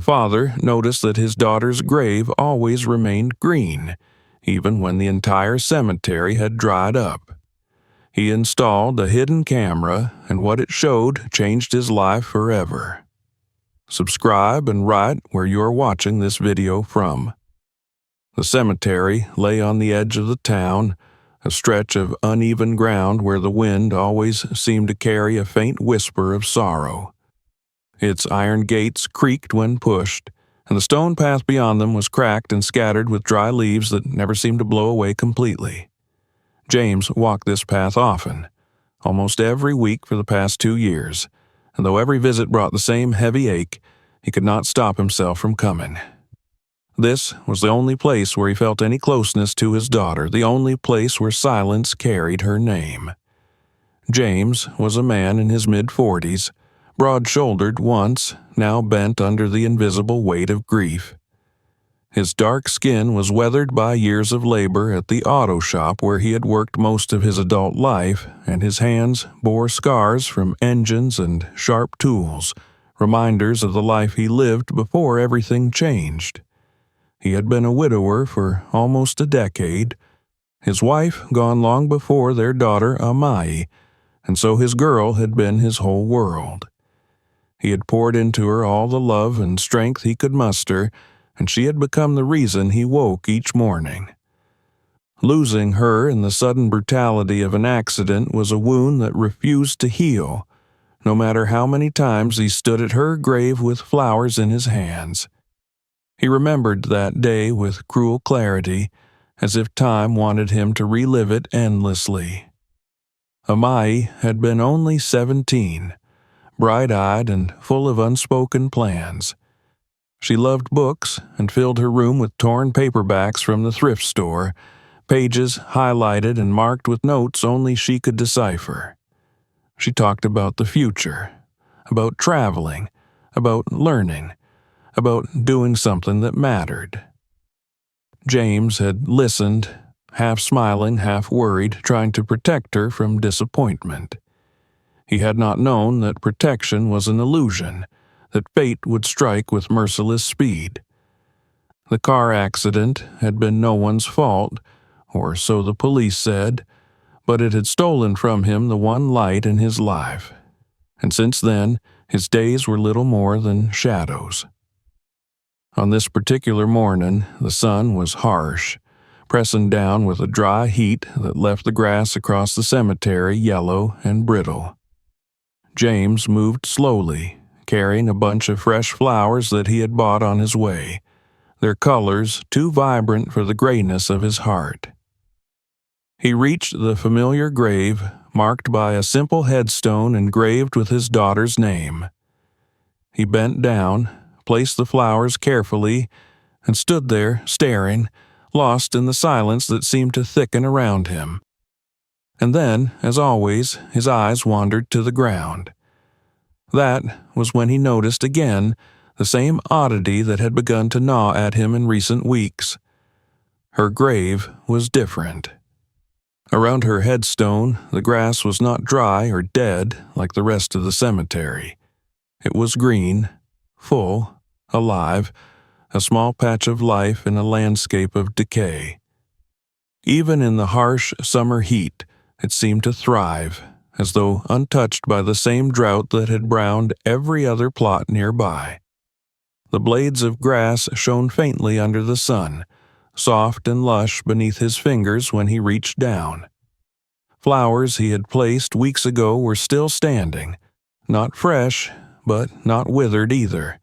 father noticed that his daughter's grave always remained green, even when the entire cemetery had dried up. He installed a hidden camera, and what it showed changed his life forever. Subscribe and write where you are watching this video from. The cemetery lay on the edge of the town, a stretch of uneven ground where the wind always seemed to carry a faint whisper of sorrow. Its iron gates creaked when pushed, and the stone path beyond them was cracked and scattered with dry leaves that never seemed to blow away completely. James walked this path often, almost every week for the past 2 years, and though every visit brought the same heavy ache, he could not stop himself from coming. This was the only place where he felt any closeness to his daughter, the only place where silence carried her name. James was a man in his mid-40s, broad-shouldered once, now bent under the invisible weight of grief. His dark skin was weathered by years of labor at the auto shop where he had worked most of his adult life, and his hands bore scars from engines and sharp tools, reminders of the life he lived before everything changed. He had been a widower for almost a decade, his wife gone long before their daughter Amai, and so his girl had been his whole world. He had poured into her all the love and strength he could muster, and she had become the reason he woke each morning. Losing her in the sudden brutality of an accident was a wound that refused to heal, no matter how many times he stood at her grave with flowers in his hands. He remembered that day with cruel clarity, as if time wanted him to relive it endlessly. Amai had been only 17, bright-eyed and full of unspoken plans. She loved books and filled her room with torn paperbacks from the thrift store, pages highlighted and marked with notes only she could decipher. She talked about the future, about traveling, about learning, about doing something that mattered. James had listened, half smiling, half worried, trying to protect her from disappointment. He had not known that protection was an illusion, that fate would strike with merciless speed. The car accident had been no one's fault, or so the police said, but it had stolen from him the one light in his life, and since then his days were little more than shadows. On this particular morning, the sun was harsh, pressing down with a dry heat that left the grass across the cemetery yellow and brittle. James moved slowly, carrying a bunch of fresh flowers that he had bought on his way, their colors too vibrant for the grayness of his heart. He reached the familiar grave, marked by a simple headstone engraved with his daughter's name. He bent down, placed the flowers carefully, and stood there, staring, lost in the silence that seemed to thicken around him. And then, as always, his eyes wandered to the ground. That was when he noticed again the same oddity that had begun to gnaw at him in recent weeks. Her grave was different. Around her headstone, the grass was not dry or dead like the rest of the cemetery. It was green, full, alive, a small patch of life in a landscape of decay. Even in the harsh summer heat, it seemed to thrive, as though untouched by the same drought that had browned every other plot nearby. The blades of grass shone faintly under the sun, soft and lush beneath his fingers when he reached down. Flowers he had placed weeks ago were still standing, not fresh, but not withered either,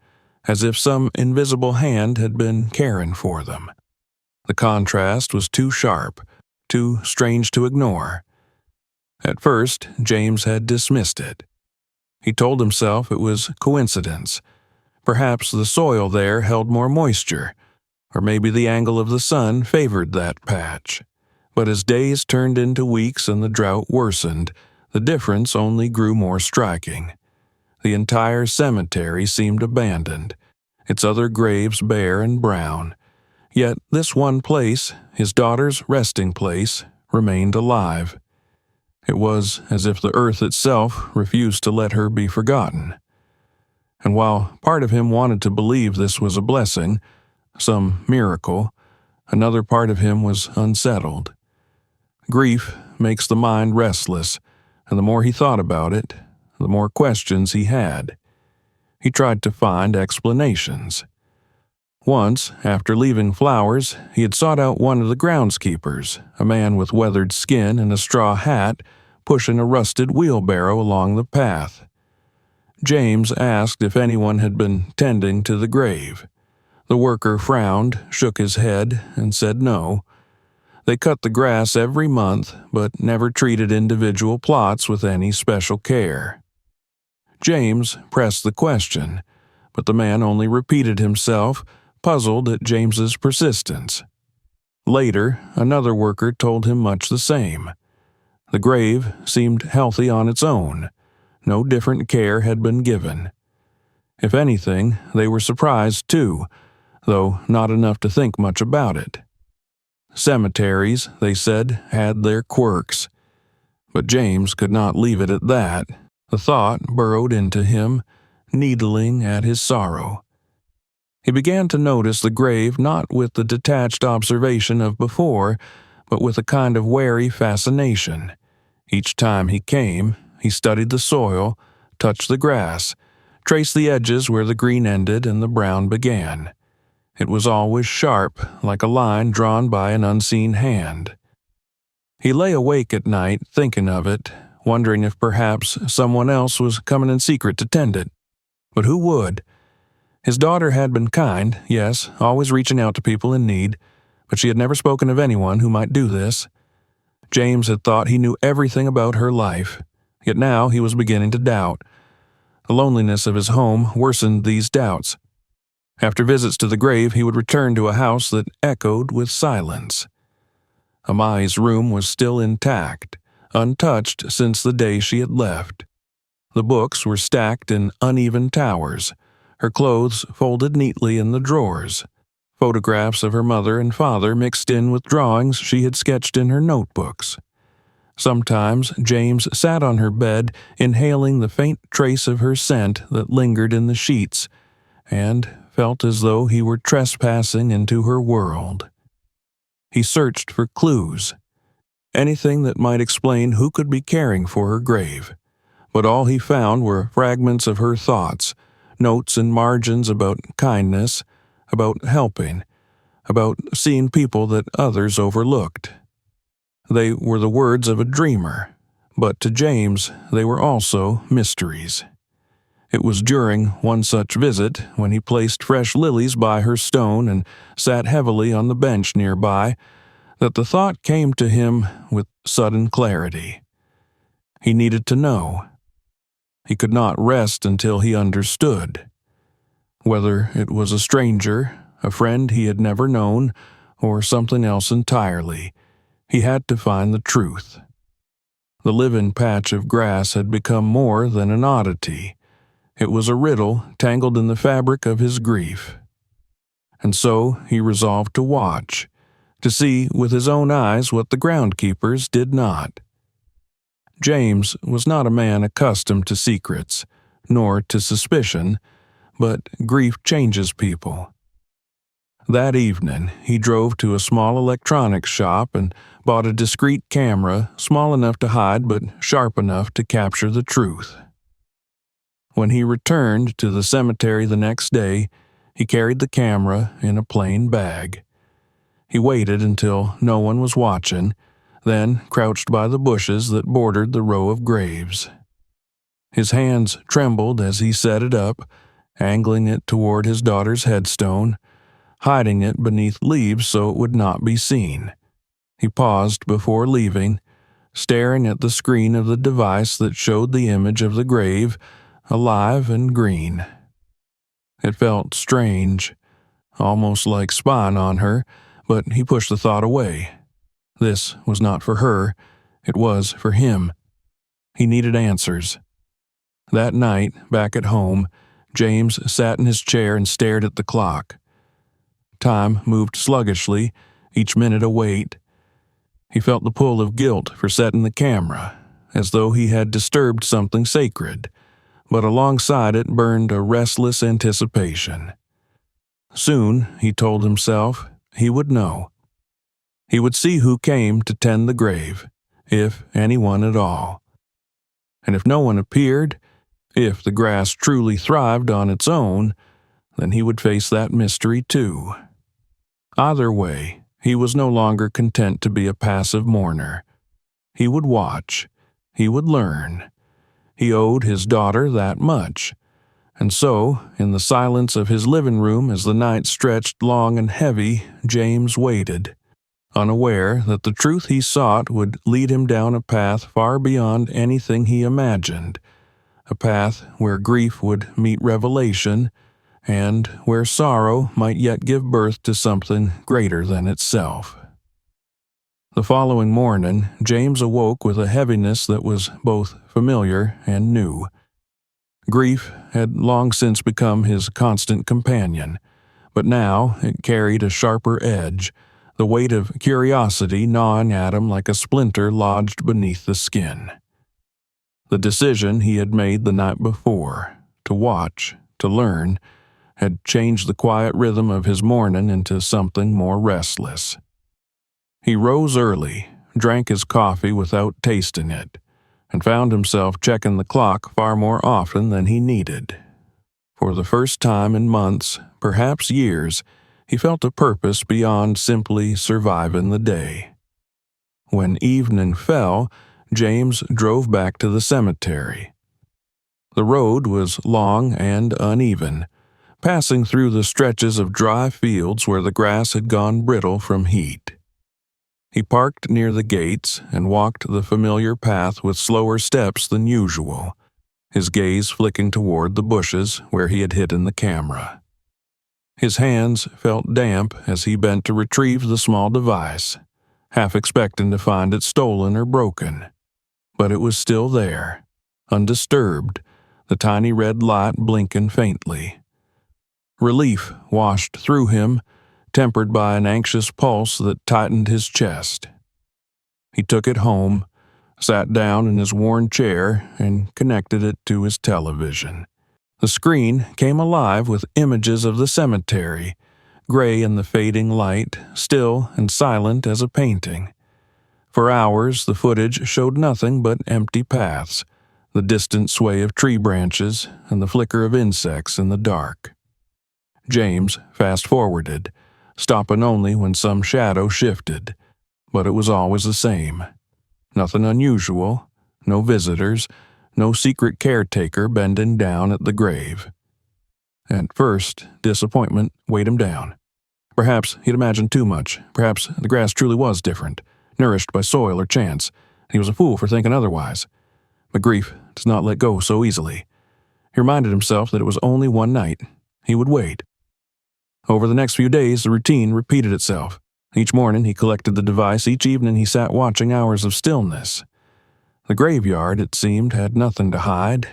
as if some invisible hand had been caring for them. The contrast was too sharp, too strange to ignore. At first, James had dismissed it. He told himself it was coincidence. Perhaps the soil there held more moisture, or maybe the angle of the sun favored that patch. But as days turned into weeks and the drought worsened, the difference only grew more striking. The entire cemetery seemed abandoned, its other graves bare and brown. Yet this one place, his daughter's resting place, remained alive. It was as if the earth itself refused to let her be forgotten. And while part of him wanted to believe this was a blessing, some miracle, another part of him was unsettled. Grief makes the mind restless, and the more he thought about it, the more questions he had. He tried to find explanations. Once, after leaving Flowers, he had sought out one of the groundskeepers, a man with weathered skin and a straw hat, pushing a rusted wheelbarrow along the path. James asked if anyone had been tending to the grave. The worker frowned, shook his head, and said no. They cut the grass every month, but never treated individual plots with any special care. James pressed the question, but the man only repeated himself, puzzled at James's persistence. Later, another worker told him much the same. The grave seemed healthy on its own. No different care had been given. If anything, they were surprised too, though not enough to think much about it. Cemeteries, they said, had their quirks. But James could not leave it at that. The thought burrowed into him, needling at his sorrow. He began to notice the grave not with the detached observation of before, but with a kind of wary fascination. Each time he came, he studied the soil, touched the grass, traced the edges where the green ended and the brown began. It was always sharp, like a line drawn by an unseen hand. He lay awake at night thinking of it, wondering if perhaps someone else was coming in secret to tend it. But who would? His daughter had been kind, yes, always reaching out to people in need, but she had never spoken of anyone who might do this. James had thought he knew everything about her life, yet now he was beginning to doubt. The loneliness of his home worsened these doubts. After visits to the grave, he would return to a house that echoed with silence. Amai's room was still intact, untouched since the day she had left. The books were stacked in uneven towers, her clothes folded neatly in the drawers, photographs of her mother and father mixed in with drawings she had sketched in her notebooks. Sometimes James sat on her bed, inhaling the faint trace of her scent that lingered in the sheets, and felt as though he were trespassing into her world. He searched for clues, anything that might explain who could be caring for her grave, but all he found were fragments of her thoughts, notes and margins about kindness, about helping, about seeing people that others overlooked. They were the words of a dreamer, but to James they were also mysteries. It was during one such visit, when he placed fresh lilies by her stone and sat heavily on the bench nearby, that the thought came to him with sudden clarity. He needed to know. He could not rest until he understood. Whether it was a stranger, a friend he had never known, or something else entirely, he had to find the truth. The live-in patch of grass had become more than an oddity. It was a riddle tangled in the fabric of his grief. And so he resolved to watch, to see with his own eyes what the groundkeepers did not. James was not a man accustomed to secrets, nor to suspicion, but grief changes people. That evening, he drove to a small electronics shop and bought a discreet camera, small enough to hide but sharp enough to capture the truth. When he returned to the cemetery the next day, he carried the camera in a plain bag. He waited until no one was watching, then crouched by the bushes that bordered the row of graves. His hands trembled as he set it up, angling it toward his daughter's headstone, hiding it beneath leaves so it would not be seen. He paused before leaving, staring at the screen of the device that showed the image of the grave, alive and green. It felt strange, almost like spying on her, but he pushed the thought away. This was not for her, it was for him. He needed answers. That night, back at home, James sat in his chair and stared at the clock. Time moved sluggishly, each minute a wait. He felt the pull of guilt for setting the camera, as though he had disturbed something sacred. but alongside it burned a restless anticipation. Soon, he told himself, he would know. He would see who came to tend the grave, if anyone at all. And if no one appeared, if the grass truly thrived on its own, then he would face that mystery too. Either way, he was no longer content to be a passive mourner. He would watch. He would learn. He owed his daughter that much. And so, in the silence of his living room as the night stretched long and heavy, James waited, unaware that the truth he sought would lead him down a path far beyond anything he imagined, a path where grief would meet revelation, and where sorrow might yet give birth to something greater than itself. The following morning, James awoke with a heaviness that was both familiar and new. Grief had long since become his constant companion, but now it carried a sharper edge, the weight of curiosity gnawing at him like a splinter lodged beneath the skin. The decision he had made the night before, to watch, to learn, had changed the quiet rhythm of his morning into something more restless. He rose early, drank his coffee without tasting it, and found himself checking the clock far more often than he needed. For the first time in months, perhaps years, he felt a purpose beyond simply surviving the day. When evening fell, James drove back to the cemetery. The road was long and uneven, passing through the stretches of dry fields where the grass had gone brittle from heat. He parked near the gates and walked the familiar path with slower steps than usual, his gaze flicking toward the bushes where he had hidden the camera. His hands felt damp as he bent to retrieve the small device, half expecting to find it stolen or broken. But it was still there, undisturbed, the tiny red light blinking faintly. Relief washed through him, tempered by an anxious pulse that tightened his chest. He took it home, sat down in his worn chair, and connected it to his television. The screen came alive with images of the cemetery, gray in the fading light, still and silent as a painting. For hours, the footage showed nothing but empty paths, the distant sway of tree branches, and the flicker of insects in the dark. James fast-forwarded, stopping only when some shadow shifted, but it was always the same. Nothing unusual, no visitors, no secret caretaker bending down at the grave. At first, disappointment weighed him down. Perhaps he'd imagined too much. Perhaps the grass truly was different, nourished by soil or chance, and he was a fool for thinking otherwise. But grief does not let go so easily. He reminded himself that it was only one night. He would wait. Over the next few days, the routine repeated itself. Each morning he collected the device, each evening he sat watching hours of stillness. The graveyard, it seemed, had nothing to hide,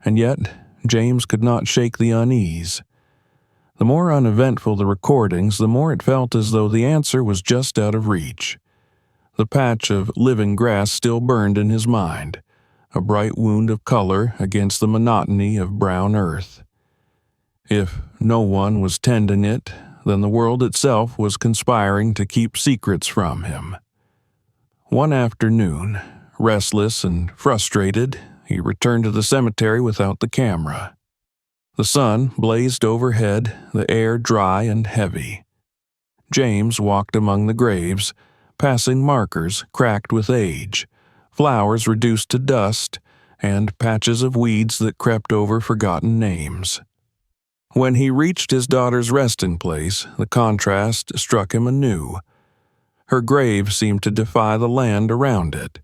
and yet James could not shake the unease. The more uneventful the recordings, the more it felt as though the answer was just out of reach. The patch of living grass still burned in his mind, a bright wound of color against the monotony of brown earth. If no one was tending it, then the world itself was conspiring to keep secrets from him. One afternoon, restless and frustrated, he returned to the cemetery without the camera. The sun blazed overhead, the air dry and heavy. James walked among the graves, passing markers cracked with age, flowers reduced to dust, and patches of weeds that crept over forgotten names. When he reached his daughter's resting place, the contrast struck him anew. Her grave seemed to defy the land around it.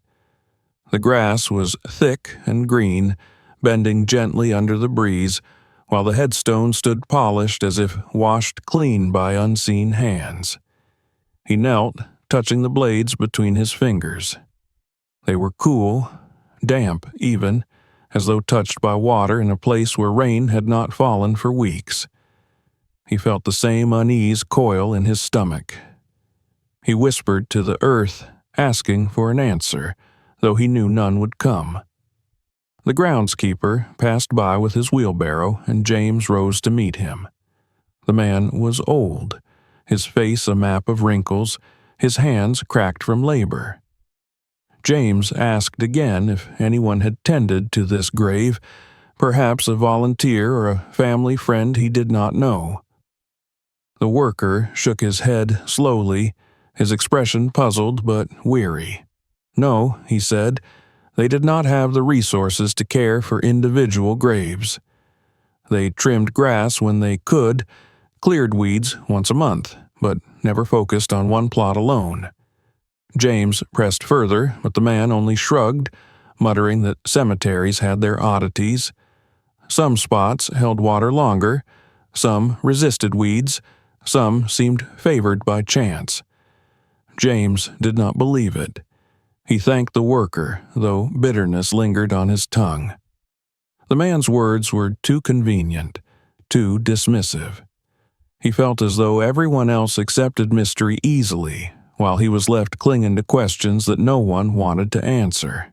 The grass was thick and green, bending gently under the breeze, while the headstone stood polished as if washed clean by unseen hands. He knelt, touching the blades between his fingers. They were cool, damp even, as though touched by water in a place where rain had not fallen for weeks. He felt the same unease coil in his stomach. He whispered to the earth, asking for an answer, though he knew none would come. The groundskeeper passed by with his wheelbarrow, and James rose to meet him. The man was old, his face a map of wrinkles, his hands cracked from labor. James asked again if anyone had tended to this grave, perhaps a volunteer or a family friend he did not know. The worker shook his head slowly, his expression puzzled but weary. No, he said, they did not have the resources to care for individual graves. They trimmed grass when they could, cleared weeds once a month, but never focused on one plot alone. James pressed further, but the man only shrugged, muttering that cemeteries had their oddities. Some spots held water longer, some resisted weeds, some seemed favored by chance. James did not believe it. He thanked the worker, though bitterness lingered on his tongue. The man's words were too convenient, too dismissive. He felt as though everyone else accepted mystery easily, while he was left clinging to questions that no one wanted to answer.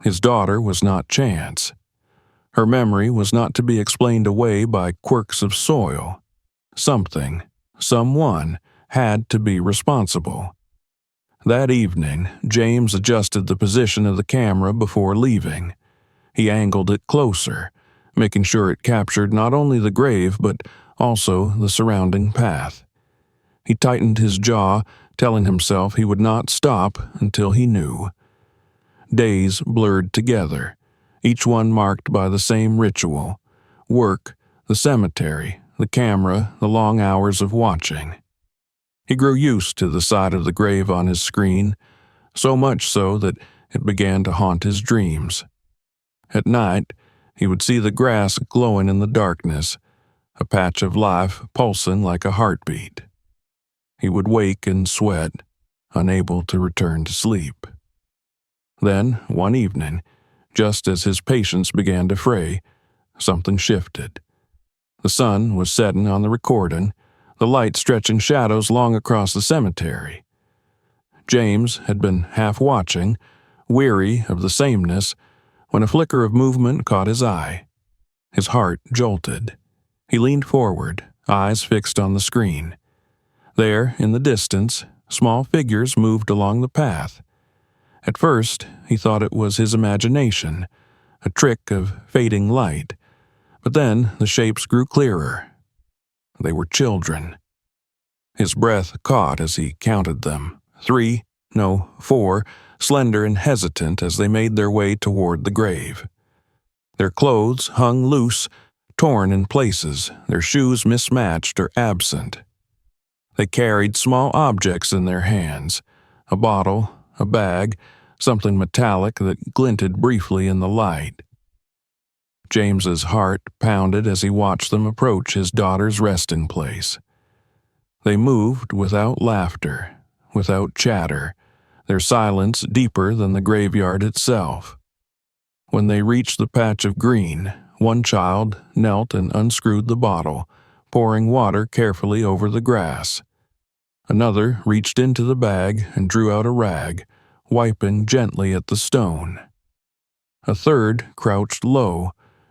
His daughter was not chance. Her memory was not to be explained away by quirks of soil. Something, someone, had to be responsible. That evening, James adjusted the position of the camera before leaving. He angled it closer, making sure it captured not only the grave but also the surrounding path. He tightened his jaw, telling himself he would not stop until he knew. Days blurred together, each one marked by the same ritual: work, the cemetery, the camera, the long hours of watching. He grew used to the sight of the grave on his screen, so much so that it began to haunt his dreams. At night, he would see the grass glowing in the darkness, a patch of life pulsing like a heartbeat. He would wake and sweat, unable to return to sleep. Then, one evening, just as his patience began to fray, something shifted. The sun was setting on the recording, the light stretching shadows long across the cemetery. James had been half watching, weary of the sameness, when a flicker of movement caught his eye. His heart jolted. He leaned forward, eyes fixed on the screen. There, in the distance, small figures moved along the path. At first, he thought it was his imagination, a trick of fading light, but then the shapes grew clearer. They were children. His breath caught as he counted them. 4, slender and hesitant as they made their way toward the grave. Their clothes hung loose, torn in places, their shoes mismatched or absent. They carried small objects in their hands, a bottle, a bag, something metallic that glinted briefly in the light. James's heart pounded as he watched them approach his daughter's resting place. They moved without laughter, without chatter, their silence deeper than the graveyard itself. When they reached the patch of green, one child knelt and unscrewed the bottle, pouring water carefully over the grass. Another reached into the bag and drew out a rag, wiping gently at the stone. A third crouched low,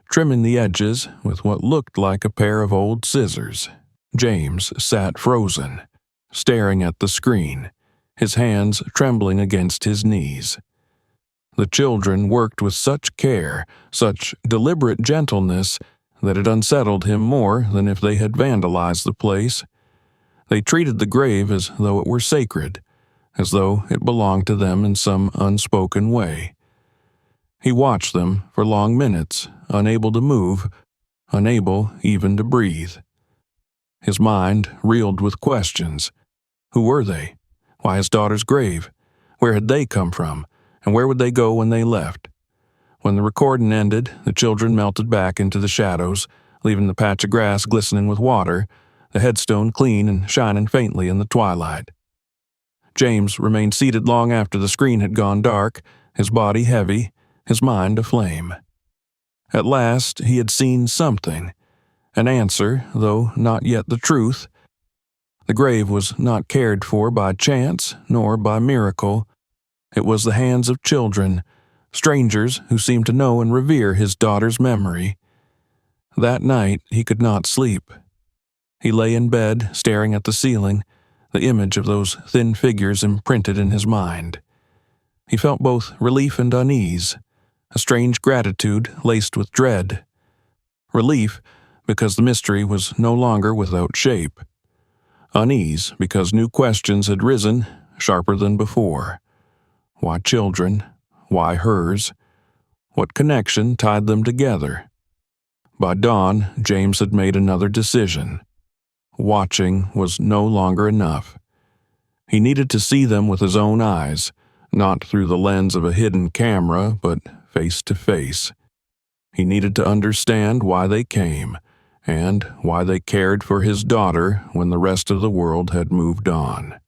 trimming the edges with what looked like a pair of old scissors. James sat frozen, staring at the screen, his hands trembling against his knees. The children worked with such care, such deliberate gentleness, that it unsettled him more than if they had vandalized the place. They treated the grave as though it were sacred, as though it belonged to them in some unspoken way. He watched them for long minutes, unable to move, unable even to breathe. His mind reeled with questions. Who were they? Why his daughter's grave? Where had they come from? And where would they go when they left? When the recording ended, the children melted back into the shadows, leaving the patch of grass glistening with water, the headstone clean and shining faintly in the twilight. James remained seated long after the screen had gone dark, his body heavy, his mind aflame. At last he had seen something, an answer, though not yet the truth. The grave was not cared for by chance nor by miracle. It was the hands of children, strangers who seemed to know and revere his daughter's memory. That night he could not sleep. He lay in bed, staring at the ceiling, the image of those thin figures imprinted in his mind. He felt both relief and unease, a strange gratitude laced with dread. Relief, because the mystery was no longer without shape. Unease, because new questions had risen, sharper than before. Why children? Why hers? What connection tied them together? By dawn, James had made another decision. Watching was no longer enough. He needed to see them with his own eyes, not through the lens of a hidden camera, but face to face. He needed to understand why they came, and why they cared for his daughter when the rest of the world had moved on.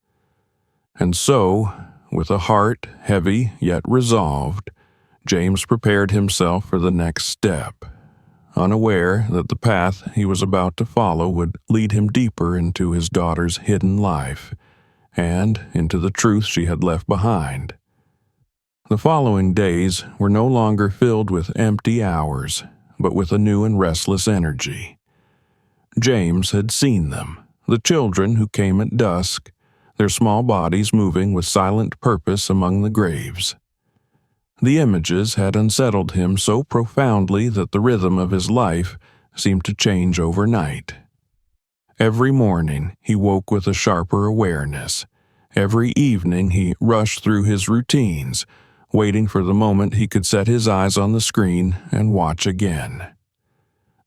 And so, with a heart heavy yet resolved, James prepared himself for the next step, unaware that the path he was about to follow would lead him deeper into his daughter's hidden life, and into the truth she had left behind. The following days were no longer filled with empty hours, but with a new and restless energy. James had seen them, the children who came at dusk, their small bodies moving with silent purpose among the graves. The images had unsettled him so profoundly that the rhythm of his life seemed to change overnight. Every morning he woke with a sharper awareness. Every evening he rushed through his routines, waiting for the moment he could set his eyes on the screen and watch again.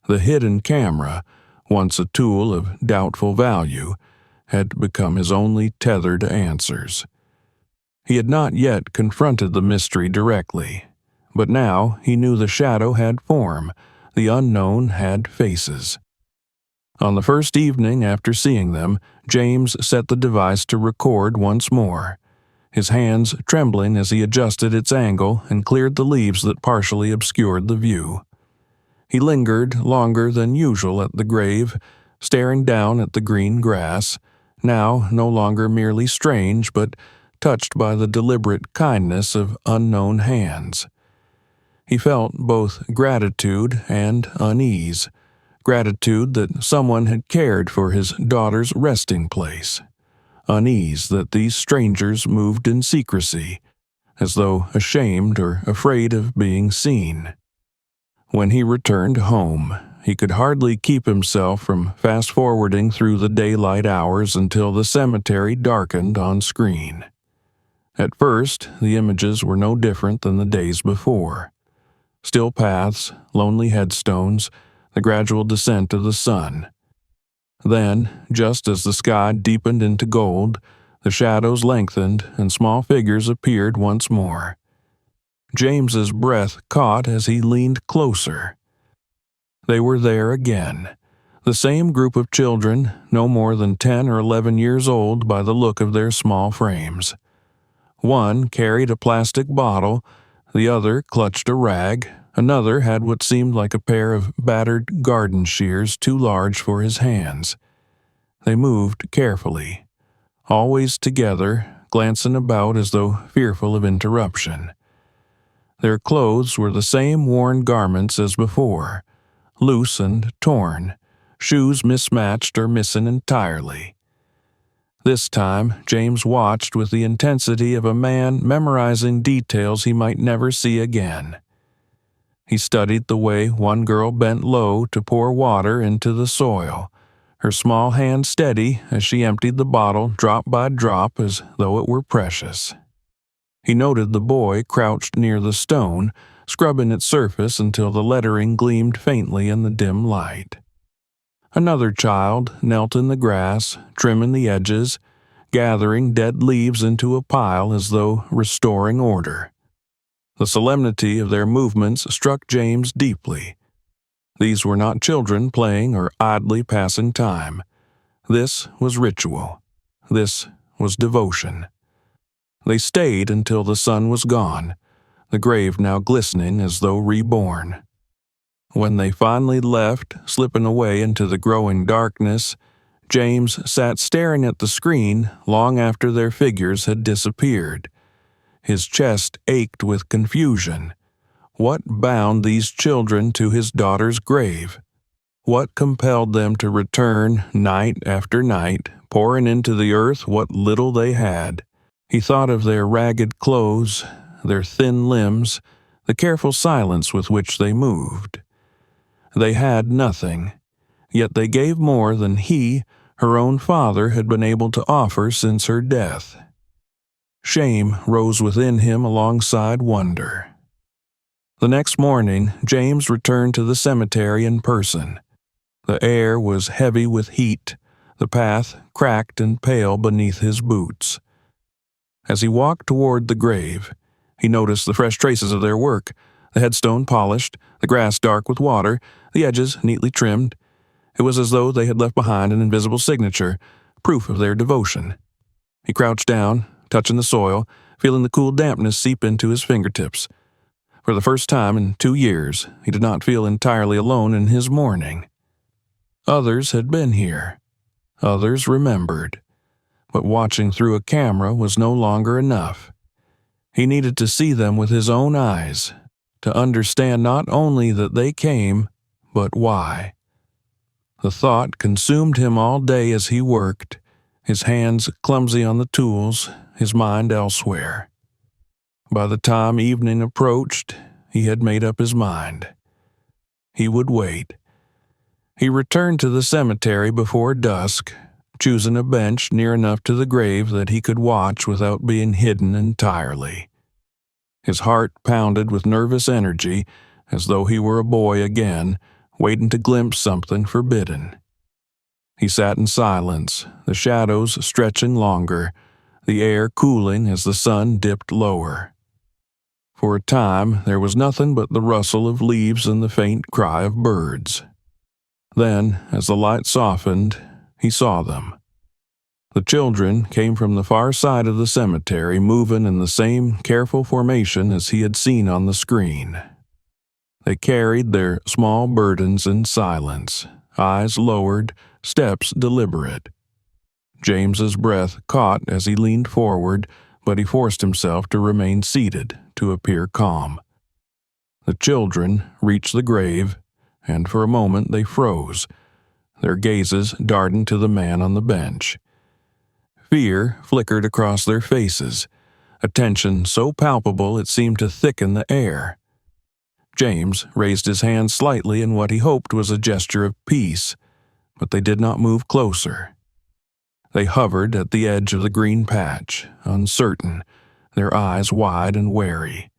The hidden camera, once a tool of doubtful value, had become his only tether to answers. He had not yet confronted the mystery directly, but now he knew the shadow had form, the unknown had faces. On the first evening after seeing them, James set the device to record once more, his hands trembling as he adjusted its angle and cleared the leaves that partially obscured the view. He lingered longer than usual at the grave, staring down at the green grass, now no longer merely strange but touched by the deliberate kindness of unknown hands. He felt both gratitude and unease, gratitude that someone had cared for his daughter's resting place, unease that these strangers moved in secrecy, as though ashamed or afraid of being seen. When he returned home, he could hardly keep himself from fast-forwarding through the daylight hours until the cemetery darkened on screen. At first, the images were no different than the days before. Still paths, lonely headstones, the gradual descent of the sun. Then, just as the sky deepened into gold, the shadows lengthened and small figures appeared once more. James's breath caught as he leaned closer. They were there again, the same group of children, no more than 10 or 11 years old by the look of their small frames. One carried a plastic bottle, the other clutched a rag, another had what seemed like a pair of battered garden shears too large for his hands. They moved carefully, always together, glancing about as though fearful of interruption. Their clothes were the same worn garments as before, loose and torn, shoes mismatched or missing entirely. This time, James watched with the intensity of a man memorizing details he might never see again. He studied the way one girl bent low to pour water into the soil, her small hand steady as she emptied the bottle drop by drop as though it were precious. He noted the boy crouched near the stone, scrubbing its surface until the lettering gleamed faintly in the dim light. Another child knelt in the grass, trimming the edges, gathering dead leaves into a pile as though restoring order. The solemnity of their movements struck James deeply. These were not children playing or idly passing time. This was ritual. This was devotion. They stayed until the sun was gone, the grave now glistening as though reborn. When they finally left, slipping away into the growing darkness, James sat staring at the screen long after their figures had disappeared. His chest ached with confusion. What bound these children to his daughter's grave? What compelled them to return night after night, pouring into the earth what little they had? He thought of their ragged clothes, their thin limbs, the careful silence with which they moved. They had nothing, yet they gave more than he, her own father, had been able to offer since her death. Shame rose within him alongside wonder. The next morning, James returned to the cemetery in person. The air was heavy with heat, the path cracked and pale beneath his boots. As he walked toward the grave, he noticed the fresh traces of their work, the headstone polished, the grass dark with water, the edges neatly trimmed. It was as though they had left behind an invisible signature, proof of their devotion. He crouched down, touching the soil, feeling the cool dampness seep into his fingertips. For the first time in 2 years, he did not feel entirely alone in his mourning. Others had been here. Others remembered. But watching through a camera was no longer enough. He needed to see them with his own eyes, to understand not only that they came, but why. The thought consumed him all day as he worked, his hands clumsy on the tools, his mind elsewhere. By the time evening approached, he had made up his mind. He would wait. He returned to the cemetery before dusk, choosing a bench near enough to the grave that he could watch without being hidden entirely. His heart pounded with nervous energy, as though he were a boy again, waiting to glimpse something forbidden. He sat in silence, the shadows stretching longer, the air cooling as the sun dipped lower. For a time, there was nothing but the rustle of leaves and the faint cry of birds. Then, as the light softened, he saw them. The children came from the far side of the cemetery, moving in the same careful formation as he had seen on the screen. They carried their small burdens in silence, eyes lowered, steps deliberate. James's breath caught as he leaned forward, but he forced himself to remain seated, to appear calm. The children reached the grave, and for a moment they froze, their gazes darting to the man on the bench. Fear flickered across their faces, a tension so palpable it seemed to thicken the air. James raised his hand slightly in what he hoped was a gesture of peace, but they did not move closer. They hovered at the edge of the green patch, uncertain, their eyes wide and wary.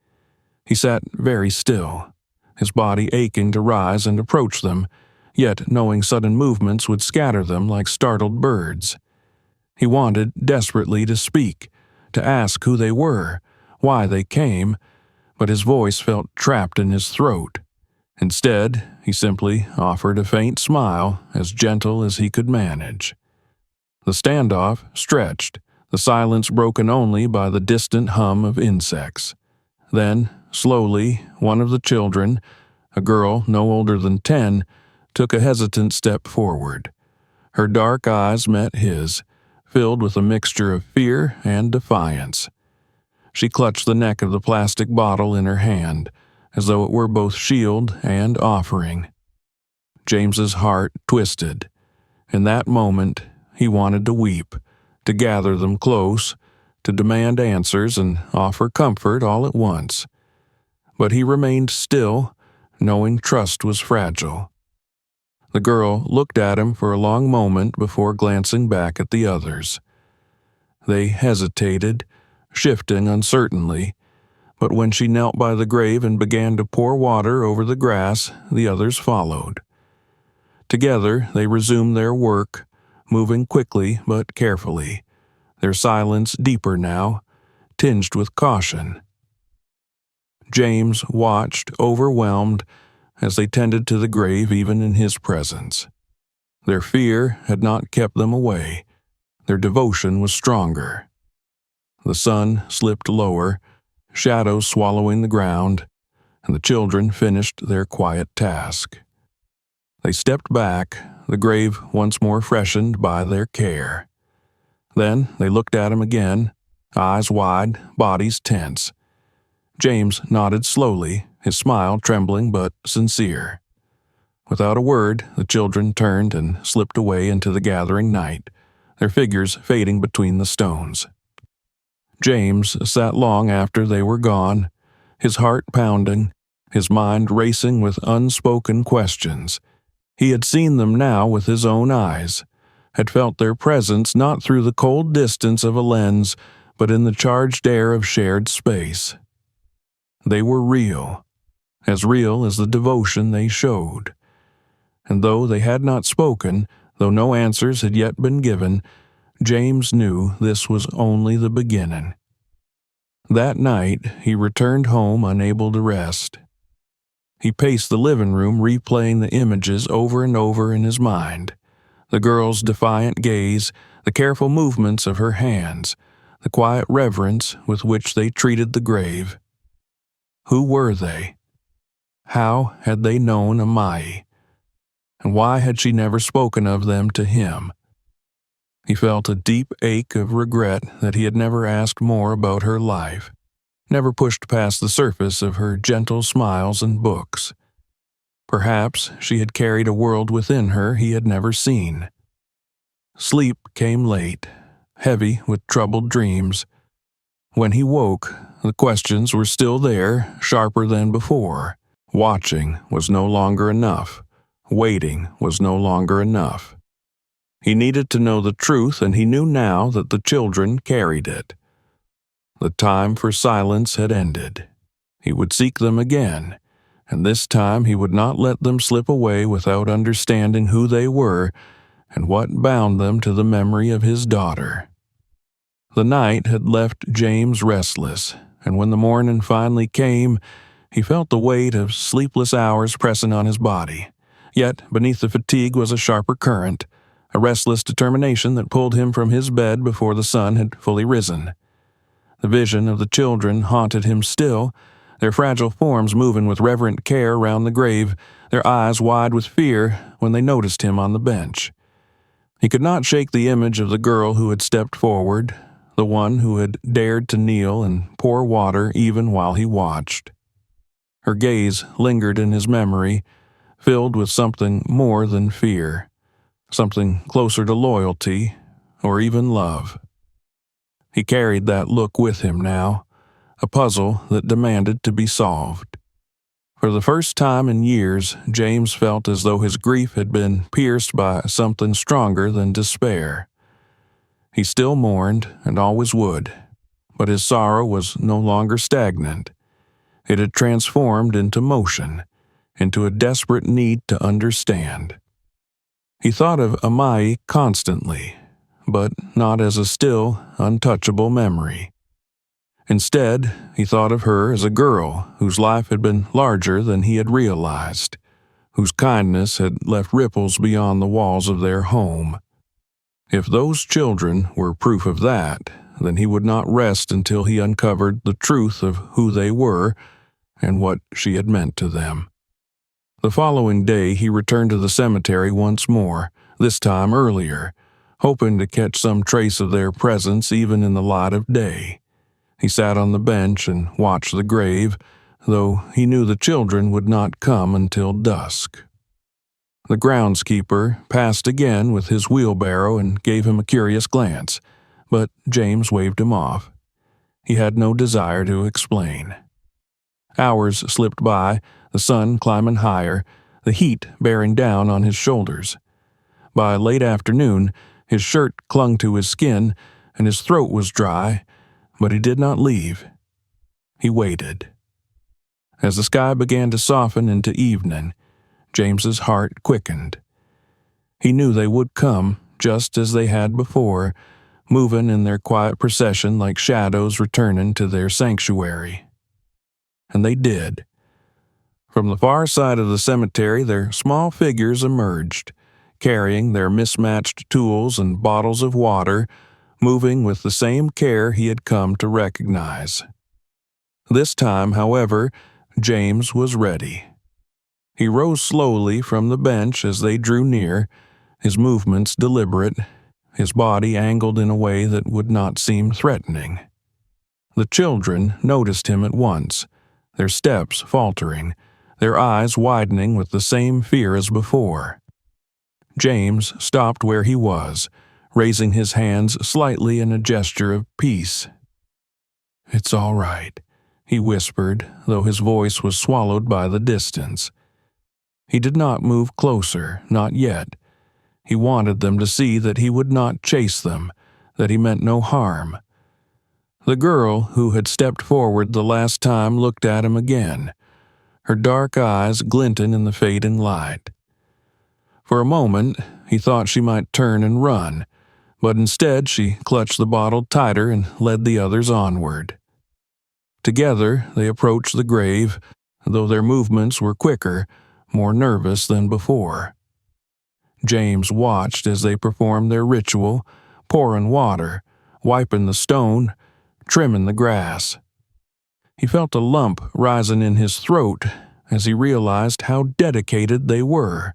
He sat very still, his body aching to rise and approach them, yet knowing sudden movements would scatter them like startled birds. He wanted desperately to speak, to ask who they were, why they came, but his voice felt trapped in his throat. Instead, he simply offered a faint smile, as gentle as he could manage. The standoff stretched, the silence broken only by the distant hum of insects. Then, slowly, one of the children, a girl no older than 10, took a hesitant step forward. Her dark eyes met his, filled with a mixture of fear and defiance. She clutched the neck of the plastic bottle in her hand, as though it were both shield and offering. James's heart twisted. In that moment, he wanted to weep, to gather them close, to demand answers and offer comfort all at once. But he remained still, knowing trust was fragile. The girl looked at him for a long moment before glancing back at the others. They hesitated, shifting uncertainly, but when she knelt by the grave and began to pour water over the grass, the others followed. Together they resumed their work, moving quickly but carefully, their silence deeper now, tinged with caution. James watched, overwhelmed, as they tended to the grave even in his presence. Their fear had not kept them away. Their devotion was stronger. The sun slipped lower, shadows swallowing the ground, and the children finished their quiet task. They stepped back, the grave once more freshened by their care. Then they looked at him again, eyes wide, bodies tense. James nodded slowly, his smile trembling but sincere. Without a word, the children turned and slipped away into the gathering night, their figures fading between the stones. James sat long after they were gone, his heart pounding, his mind racing with unspoken questions. He had seen them now with his own eyes, had felt their presence not through the cold distance of a lens, but in the charged air of shared space. They were real as the devotion they showed. And though they had not spoken, though no answers had yet been given, James knew this was only the beginning. That night, he returned home unable to rest. He paced the living room, replaying the images over and over in his mind. The girl's defiant gaze, the careful movements of her hands, the quiet reverence with which they treated the grave. Who were they? How had they known Amai? And why had she never spoken of them to him? He felt a deep ache of regret that he had never asked more about her life, never pushed past the surface of her gentle smiles and books. Perhaps she had carried a world within her he had never seen. Sleep came late, heavy with troubled dreams. When he woke, the questions were still there, sharper than before. Watching was no longer enough. Waiting was no longer enough. He needed to know the truth, and he knew now that the children carried it. The time for silence had ended. He would seek them again, and this time he would not let them slip away without understanding who they were and what bound them to the memory of his daughter. The night had left James restless, and when the morning finally came, he felt the weight of sleepless hours pressing on his body. Yet beneath the fatigue was a sharper current, a restless determination that pulled him from his bed before the sun had fully risen. The vision of the children haunted him still, their fragile forms moving with reverent care around the grave, their eyes wide with fear when they noticed him on the bench. He could not shake the image of the girl who had stepped forward, the one who had dared to kneel and pour water even while he watched. Her gaze lingered in his memory, filled with something more than fear, something closer to loyalty or even love. He carried that look with him now, a puzzle that demanded to be solved. For the first time in years, James felt as though his grief had been pierced by something stronger than despair. He still mourned, and always would, but his sorrow was no longer stagnant. It had transformed into motion, into a desperate need to understand. He thought of Amai constantly, but not as a still, untouchable memory. Instead, he thought of her as a girl whose life had been larger than he had realized, whose kindness had left ripples beyond the walls of their home. If those children were proof of that, then he would not rest until he uncovered the truth of who they were and what she had meant to them. The following day he returned to the cemetery once more, this time earlier, hoping to catch some trace of their presence even in the light of day. He sat on the bench and watched the grave, though he knew the children would not come until dusk. The groundskeeper passed again with his wheelbarrow and gave him a curious glance, but James waved him off. He had no desire to explain. Hours slipped by, the sun climbing higher, the heat bearing down on his shoulders. By late afternoon, his shirt clung to his skin and his throat was dry, but he did not leave. He waited. As the sky began to soften into evening, James's heart quickened. He knew they would come, just as they had before, moving in their quiet procession like shadows returning to their sanctuary. And they did. From the far side of the cemetery, their small figures emerged, carrying their mismatched tools and bottles of water, moving with the same care he had come to recognize. This time, however, James was ready. He rose slowly from the bench as they drew near, his movements deliberate, his body angled in a way that would not seem threatening. The children noticed him at once, their steps faltering, their eyes widening with the same fear as before. James stopped where he was, raising his hands slightly in a gesture of peace. "It's all right," he whispered, though his voice was swallowed by the distance. He did not move closer, not yet. He wanted them to see that he would not chase them, that he meant no harm. The girl who had stepped forward the last time looked at him again, her dark eyes glinting in the fading light. For a moment, he thought she might turn and run, but instead she clutched the bottle tighter and led the others onward. Together, they approached the grave, though their movements were quicker, more nervous than before. James watched as they performed their ritual, pouring water, wiping the stone, trimming the grass. He felt a lump rising in his throat as he realized how dedicated they were,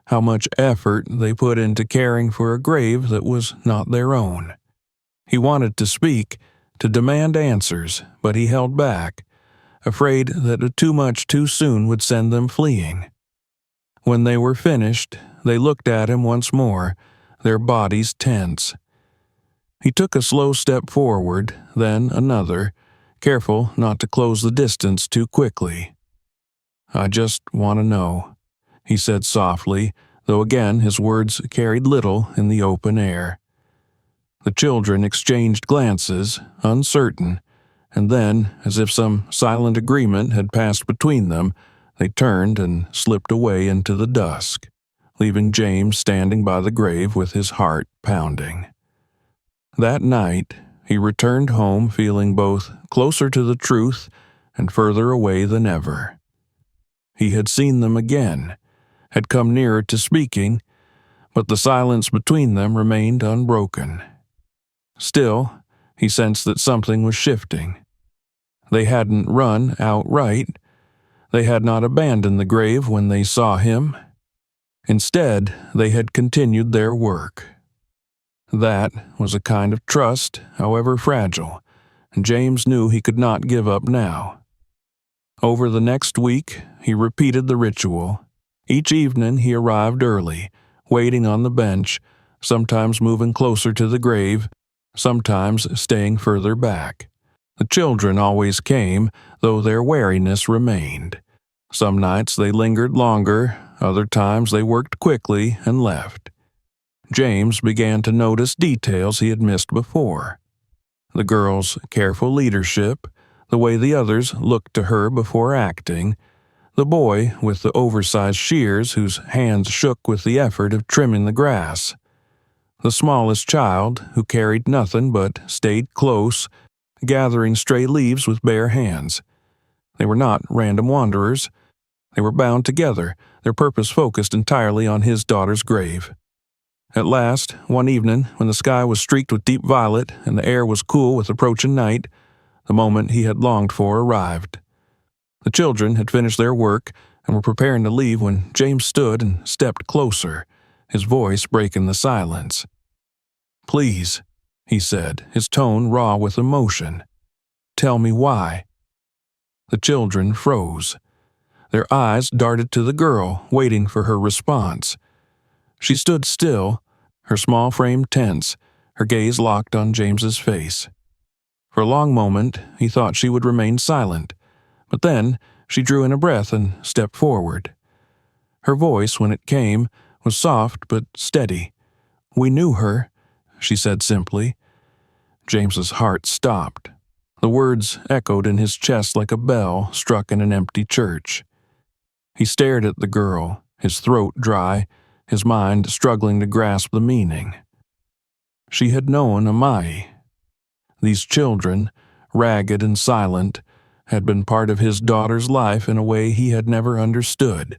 how much effort they put into caring for a grave that was not their own. He wanted to speak, to demand answers, but he held back, afraid that too much too soon would send them fleeing. When they were finished, they looked at him once more, their bodies tense. He took a slow step forward, then another, careful not to close the distance too quickly. "I just want to know," he said softly, though again his words carried little in the open air. The children exchanged glances, uncertain, and then, as if some silent agreement had passed between them, they turned and slipped away into the dusk, leaving James standing by the grave with his heart pounding. That night, he returned home feeling both closer to the truth and further away than ever. He had seen them again, had come nearer to speaking, but the silence between them remained unbroken. Still, he sensed that something was shifting. They hadn't run outright. They had not abandoned the grave when they saw him. Instead, they had continued their work. That was a kind of trust, however fragile, and James knew he could not give up now. Over the next week, he repeated the ritual. Each evening he arrived early, waiting on the bench, sometimes moving closer to the grave, sometimes staying further back. The children always came, though their wariness remained. Some nights they lingered longer, other times they worked quickly and left. James began to notice details he had missed before. The girl's careful leadership, the way the others looked to her before acting, the boy with the oversized shears whose hands shook with the effort of trimming the grass, the smallest child who carried nothing but stayed close, gathering stray leaves with bare hands. They were not random wanderers. They were bound together, their purpose focused entirely on his daughter's grave. At last, one evening, when the sky was streaked with deep violet and the air was cool with approaching night, the moment he had longed for arrived. The children had finished their work and were preparing to leave when James stood and stepped closer, his voice breaking the silence. "Please," he said, his tone raw with emotion. "Tell me why." The children froze. Their eyes darted to the girl, waiting for her response. She stood still, her small frame tense, her gaze locked on James's face. For a long moment, he thought she would remain silent, but then she drew in a breath and stepped forward. Her voice, when it came, was soft but steady. "We knew her," she said simply. James's heart stopped. The words echoed in his chest like a bell struck in an empty church. He stared at the girl, his throat dry, his mind struggling to grasp the meaning. She had known Amai. These children, ragged and silent, had been part of his daughter's life in a way he had never understood.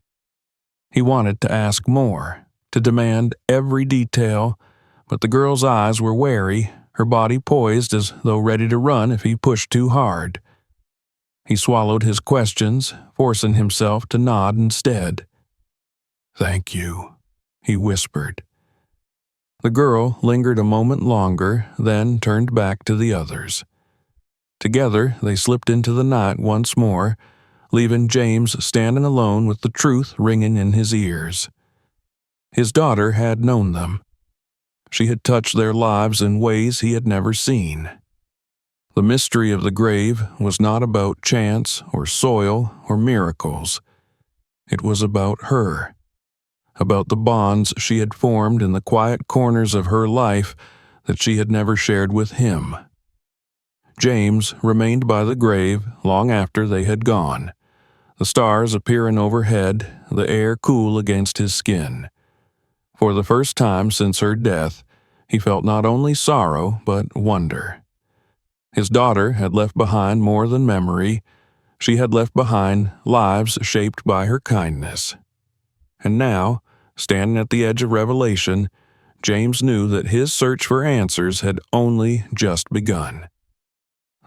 He wanted to ask more, to demand every detail, but the girl's eyes were wary, her body poised as though ready to run if he pushed too hard. He swallowed his questions, forcing himself to nod instead. "Thank you," he whispered. The girl lingered a moment longer, then turned back to the others. Together, they slipped into the night once more, leaving James standing alone with the truth ringing in his ears. His daughter had known them. She had touched their lives in ways he had never seen. The mystery of the grave was not about chance or soil or miracles. It was about her, about the bonds she had formed in the quiet corners of her life that she had never shared with him. James remained by the grave long after they had gone, the stars appearing overhead, the air cool against his skin. For the first time since her death, he felt not only sorrow but wonder. His daughter had left behind more than memory. She had left behind lives shaped by her kindness. And now, standing at the edge of revelation, James knew that his search for answers had only just begun.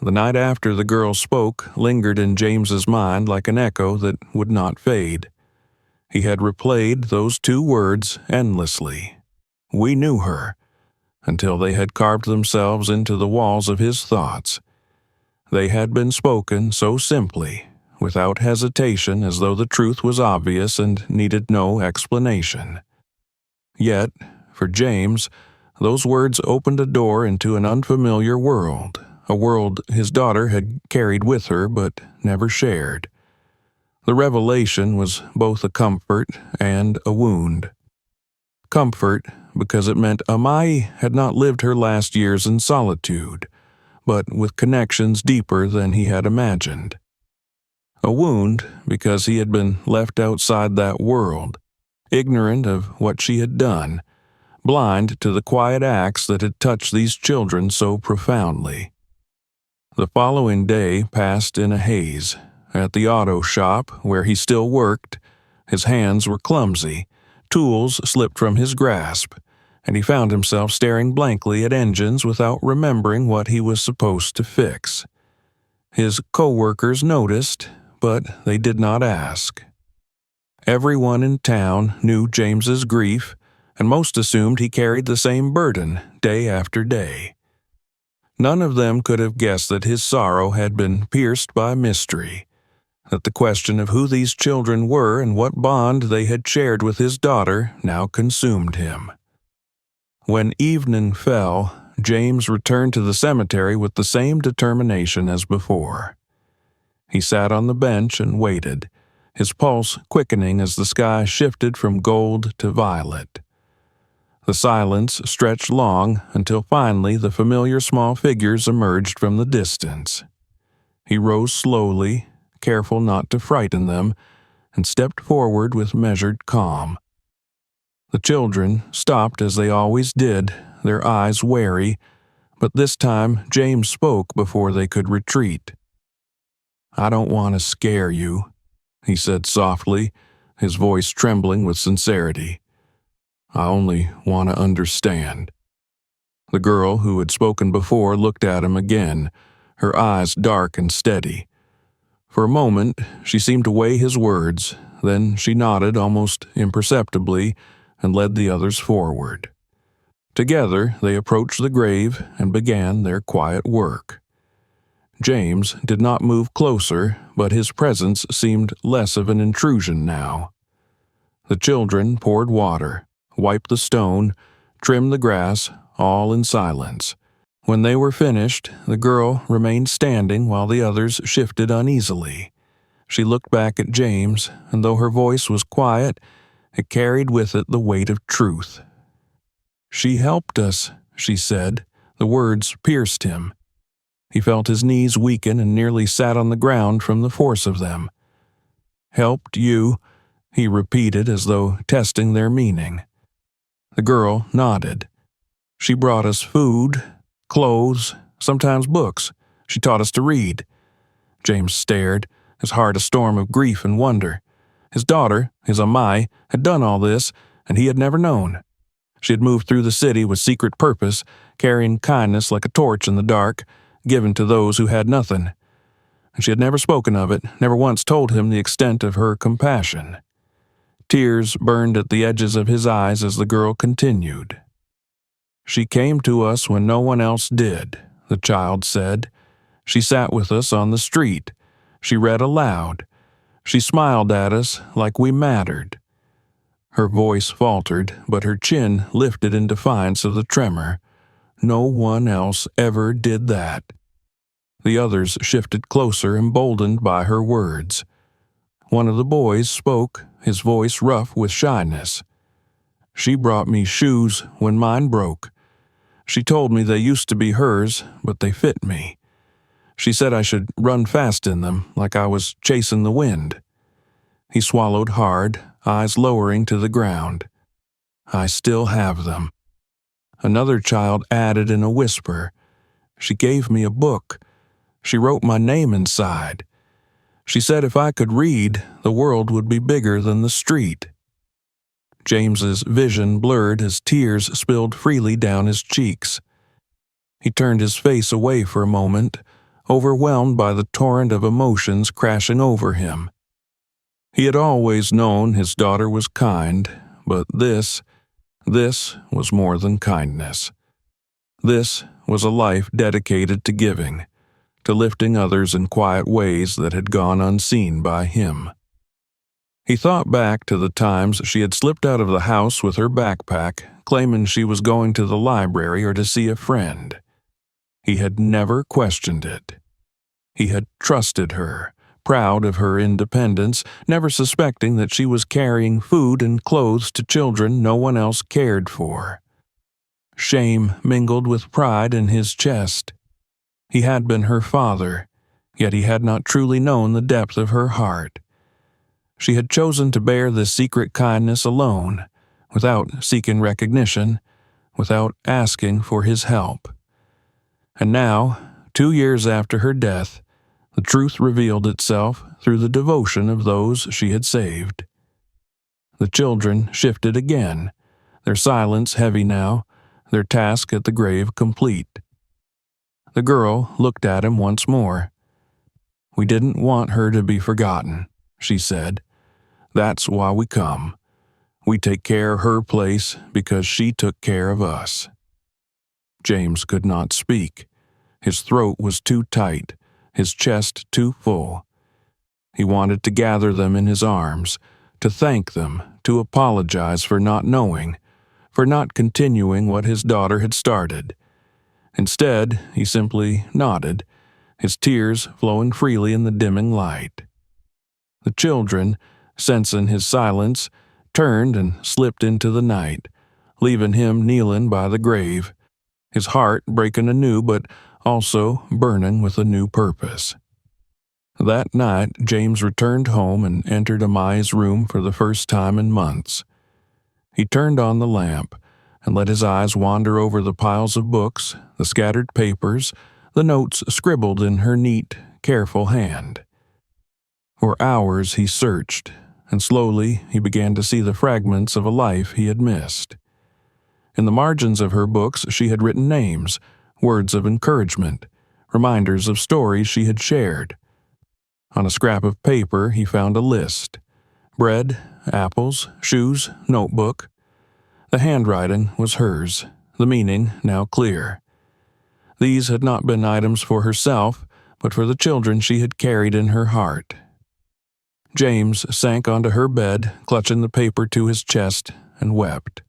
The night after the girl spoke lingered in James's mind like an echo that would not fade. He had replayed those two words endlessly. We knew her, until they had carved themselves into the walls of his thoughts. They had been spoken so simply, without hesitation, as though the truth was obvious and needed no explanation. Yet, for James, those words opened a door into an unfamiliar world, a world his daughter had carried with her but never shared. The revelation was both a comfort and a wound. Comfort, because it meant Amai had not lived her last years in solitude, but with connections deeper than he had imagined. A wound, because he had been left outside that world, ignorant of what she had done, blind to the quiet acts that had touched these children so profoundly. The following day passed in a haze. At the auto shop, where he still worked, his hands were clumsy, tools slipped from his grasp, and he found himself staring blankly at engines without remembering what he was supposed to fix. His co-workers noticed, but they did not ask. Everyone in town knew James's grief, and most assumed he carried the same burden day after day. None of them could have guessed that his sorrow had been pierced by mystery, that the question of who these children were and what bond they had shared with his daughter now consumed him. When evening fell, James returned to the cemetery with the same determination as before. He sat on the bench and waited, his pulse quickening as the sky shifted from gold to violet. The silence stretched long until finally the familiar small figures emerged from the distance. He rose slowly, careful not to frighten them, and stepped forward with measured calm. The children stopped as they always did, their eyes wary, but this time James spoke before they could retreat. "I don't want to scare you," he said softly, his voice trembling with sincerity. "I only want to understand." The girl who had spoken before looked at him again, her eyes dark and steady. For a moment, she seemed to weigh his words, then she nodded almost imperceptibly and led the others forward. Together, they approached the grave and began their quiet work. James did not move closer, but his presence seemed less of an intrusion now. The children poured water, wiped the stone, trimmed the grass, all in silence. When they were finished, the girl remained standing while the others shifted uneasily. She looked back at James, and though her voice was quiet, it carried with it the weight of truth. "She helped us," she said. The words pierced him. He felt his knees weaken and nearly sat on the ground from the force of them. "Helped you," he repeated as though testing their meaning. The girl nodded. "She brought us food, clothes, sometimes books. She taught us to read." James stared, his heart a storm of grief and wonder. His daughter, his Amai, had done all this, and he had never known. She had moved through the city with secret purpose, carrying kindness like a torch in the dark, given to those who had nothing. And she had never spoken of it, never once told him the extent of her compassion. Tears burned at the edges of his eyes as the girl continued. "She came to us when no one else did," the child said. She sat with us on the street. She read aloud. She smiled at us like we mattered. Her voice faltered, but her chin lifted in defiance of the tremor. No one else ever did that. The others shifted closer, emboldened by her words. One of the boys spoke, his voice rough with shyness. She brought me shoes when mine broke. She told me they used to be hers, but they fit me. She said I should run fast in them, like I was chasing the wind. He swallowed hard, eyes lowering to the ground. I still have them. Another child added in a whisper, She gave me a book. She wrote my name inside. She said if I could read, the world would be bigger than the street. James's vision blurred as tears spilled freely down his cheeks. He turned his face away for a moment, overwhelmed by the torrent of emotions crashing over him. He had always known his daughter was kind, but this was more than kindness. This was a life dedicated to giving, to lifting others in quiet ways that had gone unseen by him. He thought back to the times she had slipped out of the house with her backpack, claiming she was going to the library or to see a friend. He had never questioned it. He had trusted her, proud of her independence, never suspecting that she was carrying food and clothes to children no one else cared for. Shame mingled with pride in his chest. He had been her father, yet he had not truly known the depth of her heart. She had chosen to bear this secret kindness alone, without seeking recognition, without asking for his help. And now, 2 years after her death, the truth revealed itself through the devotion of those she had saved. The children shifted again, their silence heavy now, their task at the grave complete. The girl looked at him once more. "We didn't want her to be forgotten," she said. "That's why we come. We take care of her place because she took care of us." James could not speak. His throat was too tight, his chest too full. He wanted to gather them in his arms, to thank them, to apologize for not knowing, for not continuing what his daughter had started. Instead, he simply nodded, his tears flowing freely in the dimming light. The children, sensing his silence, turned and slipped into the night, leaving him kneeling by the grave, his heart breaking anew but also burning with a new purpose. That night, James returned home and entered Amaya's room for the first time in months. He turned on the lamp and let his eyes wander over the piles of books, the scattered papers, the notes scribbled in her neat, careful hand. For hours he searched, and slowly he began to see the fragments of a life he had missed. In the margins of her books she had written names, words of encouragement, reminders of stories she had shared. On a scrap of paper he found a list: bread, apples, shoes, notebook. The handwriting was hers, the meaning now clear. These had not been items for herself, but for the children she had carried in her heart. James sank onto her bed, clutching the paper to his chest, and wept.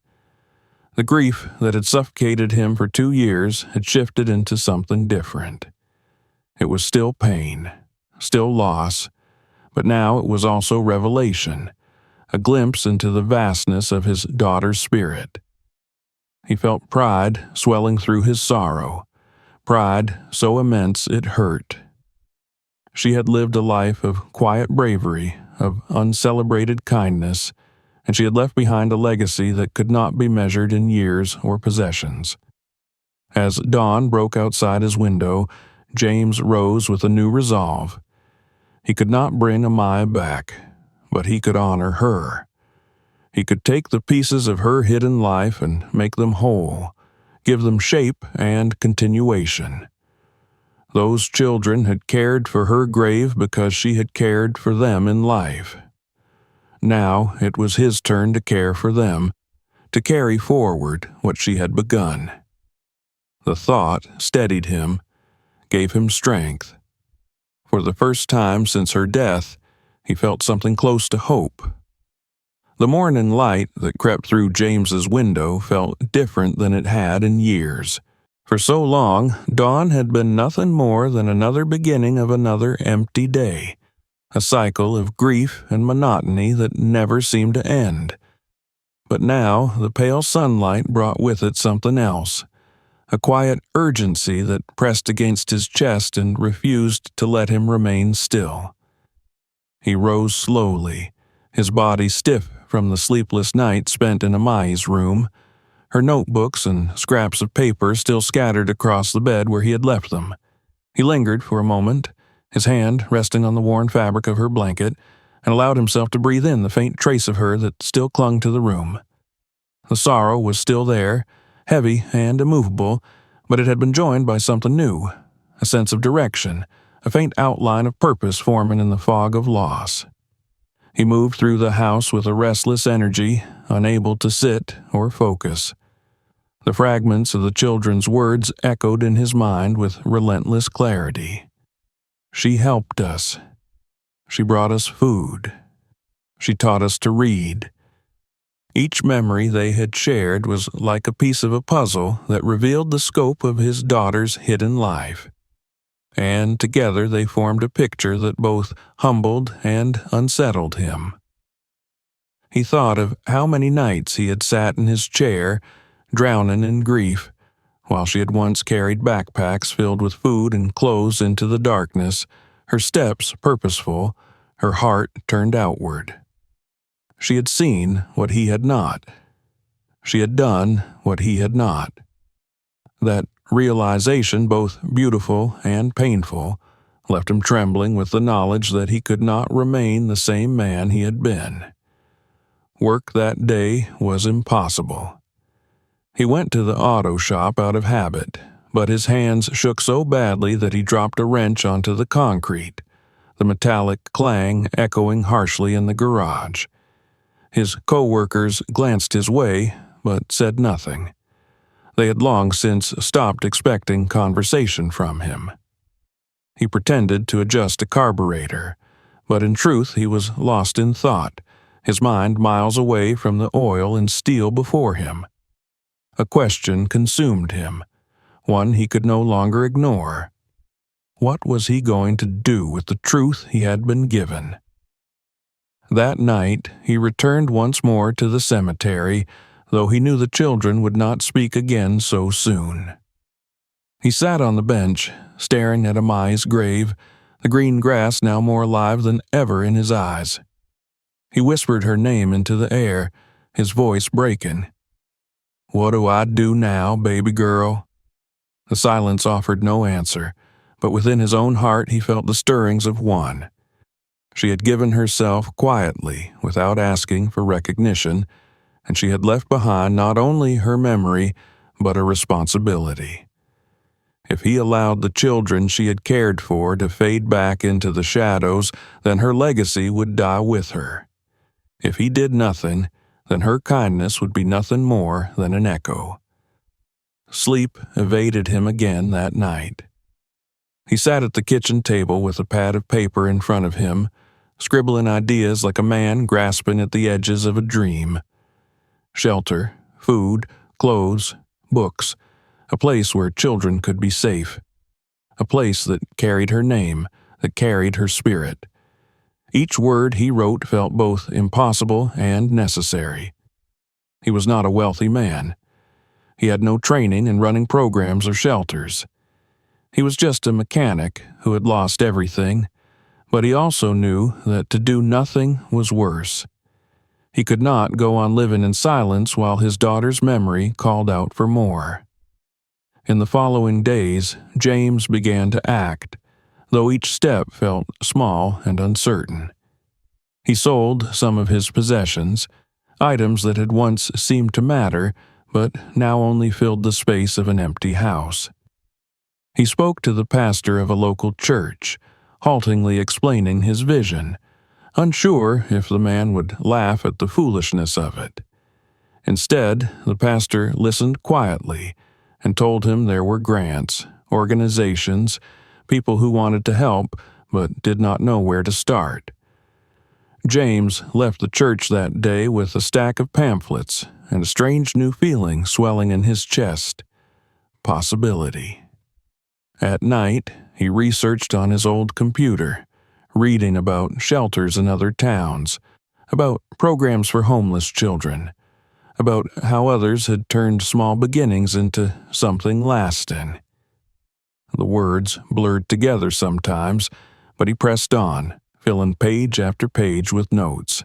The grief that had suffocated him for 2 years had shifted into something different. It was still pain, still loss, but now it was also revelation, a glimpse into the vastness of his daughter's spirit. He felt pride swelling through his sorrow, pride so immense it hurt. She had lived a life of quiet bravery, of uncelebrated kindness, and she had left behind a legacy that could not be measured in years or possessions. As dawn broke outside his window, James rose with a new resolve. He could not bring Amaya back, but he could honor her. He could take the pieces of her hidden life and make them whole, give them shape and continuation. Those children had cared for her grave because she had cared for them in life. Now it was his turn to care for them, to carry forward what she had begun. The thought steadied him. gave him strength. For the first time since her death, he felt something close to hope. The morning light that crept through James's window felt different than it had in years. For so long, dawn had been nothing more than another beginning of another empty day, a cycle of grief and monotony that never seemed to end. But now the pale sunlight brought with it something else, a quiet urgency that pressed against his chest and refused to let him remain still. He rose slowly, his body stiff from the sleepless night spent in Amai's room, her notebooks and scraps of paper still scattered across the bed where he had left them. He lingered for a moment, his hand resting on the worn fabric of her blanket, and allowed himself to breathe in the faint trace of her that still clung to the room. The sorrow was still there, heavy and immovable, but it had been joined by something new, a sense of direction, a faint outline of purpose forming in the fog of loss. He moved through the house with a restless energy, unable to sit or focus. The fragments of the children's words echoed in his mind with relentless clarity. She helped us. She brought us food. She taught us to read. Each memory they had shared was like a piece of a puzzle that revealed the scope of his daughter's hidden life. And together they formed a picture that both humbled and unsettled him. He thought of how many nights he had sat in his chair, drowning in grief, while she had once carried backpacks filled with food and clothes into the darkness, her steps purposeful, her heart turned outward. She had seen what he had not. She had done what he had not. That realization, both beautiful and painful, left him trembling with the knowledge that he could not remain the same man he had been. Work that day was impossible. He went to the auto shop out of habit, but his hands shook so badly that he dropped a wrench onto the concrete, the metallic clang echoing harshly in the garage. His co-workers glanced his way, but said nothing. They had long since stopped expecting conversation from him. He pretended to adjust a carburetor, but in truth he was lost in thought, his mind miles away from the oil and steel before him. A question consumed him, one he could no longer ignore. What was he going to do with the truth he had been given? That night he returned once more to the cemetery, though he knew the children would not speak again so soon. He sat on the bench, staring at Amai's grave, the green grass now more alive than ever in his eyes. He whispered her name into the air, his voice breaking. "What do I do now, baby girl?" The silence offered no answer, but within his own heart he felt the stirrings of one. She had given herself quietly, without asking for recognition, and she had left behind not only her memory, but a responsibility. If he allowed the children she had cared for to fade back into the shadows, then her legacy would die with her. If he did nothing, then her kindness would be nothing more than an echo. Sleep evaded him again that night. He sat at the kitchen table with a pad of paper in front of him, scribbling ideas like a man grasping at the edges of a dream. Shelter, food, clothes, books, a place where children could be safe, a place that carried her name, that carried her spirit. Each word he wrote felt both impossible and necessary. He was not a wealthy man. He had no training in running programs or shelters. He was just a mechanic who had lost everything, but he also knew that to do nothing was worse. He could not go on living in silence while his daughter's memory called out for more. In the following days, James began to act, though each step felt small and uncertain. He sold some of his possessions, items that had once seemed to matter, but now only filled the space of an empty house. He spoke to the pastor of a local church, haltingly explaining his vision, unsure if the man would laugh at the foolishness of it. Instead, the pastor listened quietly and told him there were grants, organizations, people who wanted to help but did not know where to start. James left the church that day with a stack of pamphlets and a strange new feeling swelling in his chest. Possibility. At night, he researched on his old computer, reading about shelters in other towns, about programs for homeless children, about how others had turned small beginnings into something lasting. The words blurred together sometimes, but he pressed on, filling page after page with notes.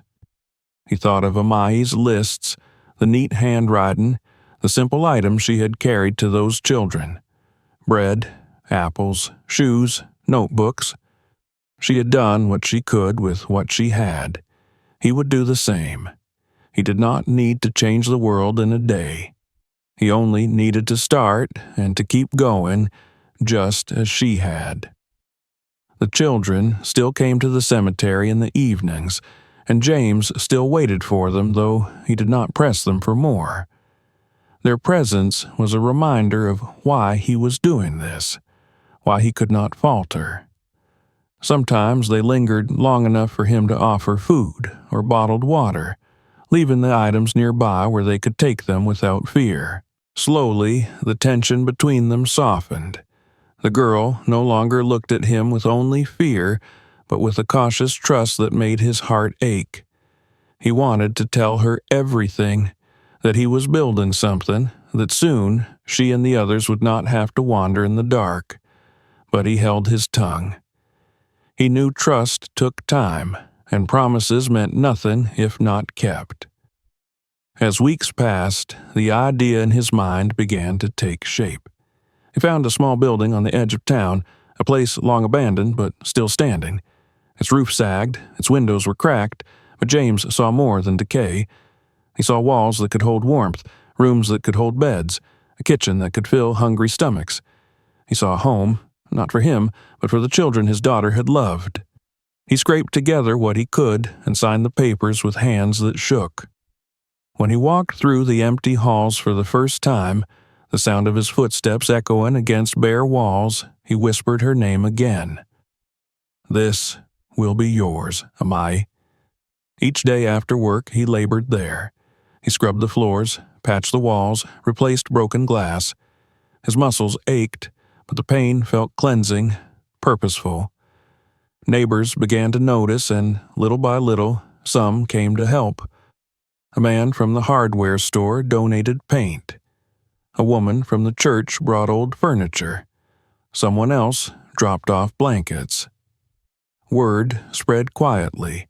He thought of Amai's lists, the neat handwriting, the simple items she had carried to those children. Bread, apples, shoes, notebooks. She had done what she could with what she had. He would do the same. He did not need to change the world in a day. He only needed to start and to keep going, just as she had. The children still came to the cemetery in the evenings, and James still waited for them, though he did not press them for more. Their presence was a reminder of why he was doing this, why he could not falter. Sometimes they lingered long enough for him to offer food or bottled water, leaving the items nearby where they could take them without fear. Slowly, the tension between them softened. The girl no longer looked at him with only fear, but with a cautious trust that made his heart ache. He wanted to tell her everything, that he was building something, that soon she and the others would not have to wander in the dark. But he held his tongue. He knew trust took time, and promises meant nothing if not kept. As weeks passed, the idea in his mind began to take shape. He found a small building on the edge of town, a place long abandoned but still standing. Its roof sagged, its windows were cracked, but James saw more than decay. He saw walls that could hold warmth, rooms that could hold beds, a kitchen that could fill hungry stomachs. He saw a home, not for him, but for the children his daughter had loved. He scraped together what he could and signed the papers with hands that shook. When he walked through the empty halls for the first time, the sound of his footsteps echoing against bare walls, he whispered her name again. "This will be yours, Amai." Each day after work, he labored there. He scrubbed the floors, patched the walls, replaced broken glass. His muscles ached, but the pain felt cleansing, purposeful. Neighbors began to notice, and little by little, some came to help. A man from the hardware store donated paint. A woman from the church brought old furniture. Someone else dropped off blankets. Word spread quietly,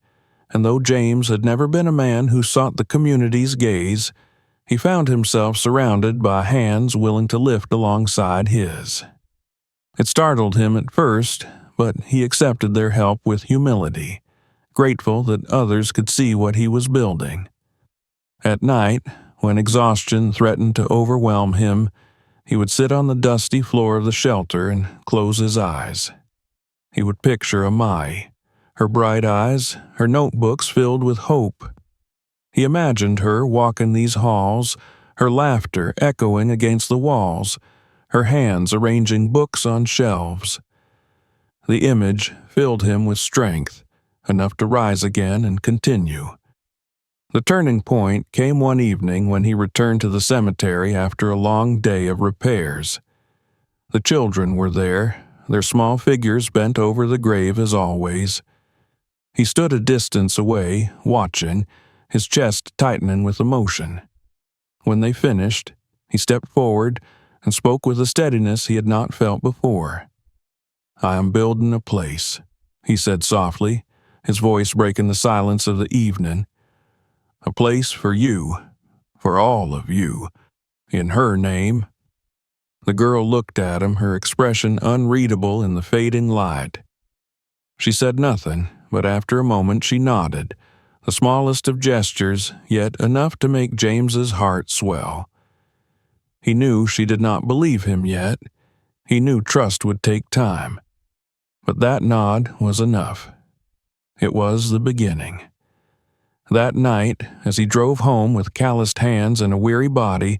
and though James had never been a man who sought the community's gaze, he found himself surrounded by hands willing to lift alongside his. It startled him at first, but he accepted their help with humility, grateful that others could see what he was building. At night, when exhaustion threatened to overwhelm him, he would sit on the dusty floor of the shelter and close his eyes. He would picture Amai, her bright eyes, her notebooks filled with hope. He imagined her walking these halls, her laughter echoing against the walls, her hands arranging books on shelves. The image filled him with strength, enough to rise again and continue. The turning point came one evening when he returned to the cemetery after a long day of repairs. The children were there, their small figures bent over the grave as always. He stood a distance away, watching, his chest tightening with emotion. When they finished, he stepped forward and spoke with a steadiness he had not felt before. "I am building a place," he said softly, his voice breaking the silence of the evening. "A place for you, for all of you, in her name." The girl looked at him, her expression unreadable in the fading light. She said nothing, but after a moment she nodded, the smallest of gestures, yet enough to make James's heart swell. He knew she did not believe him yet. He knew trust would take time. But that nod was enough. It was the beginning. That night, as he drove home with calloused hands and a weary body,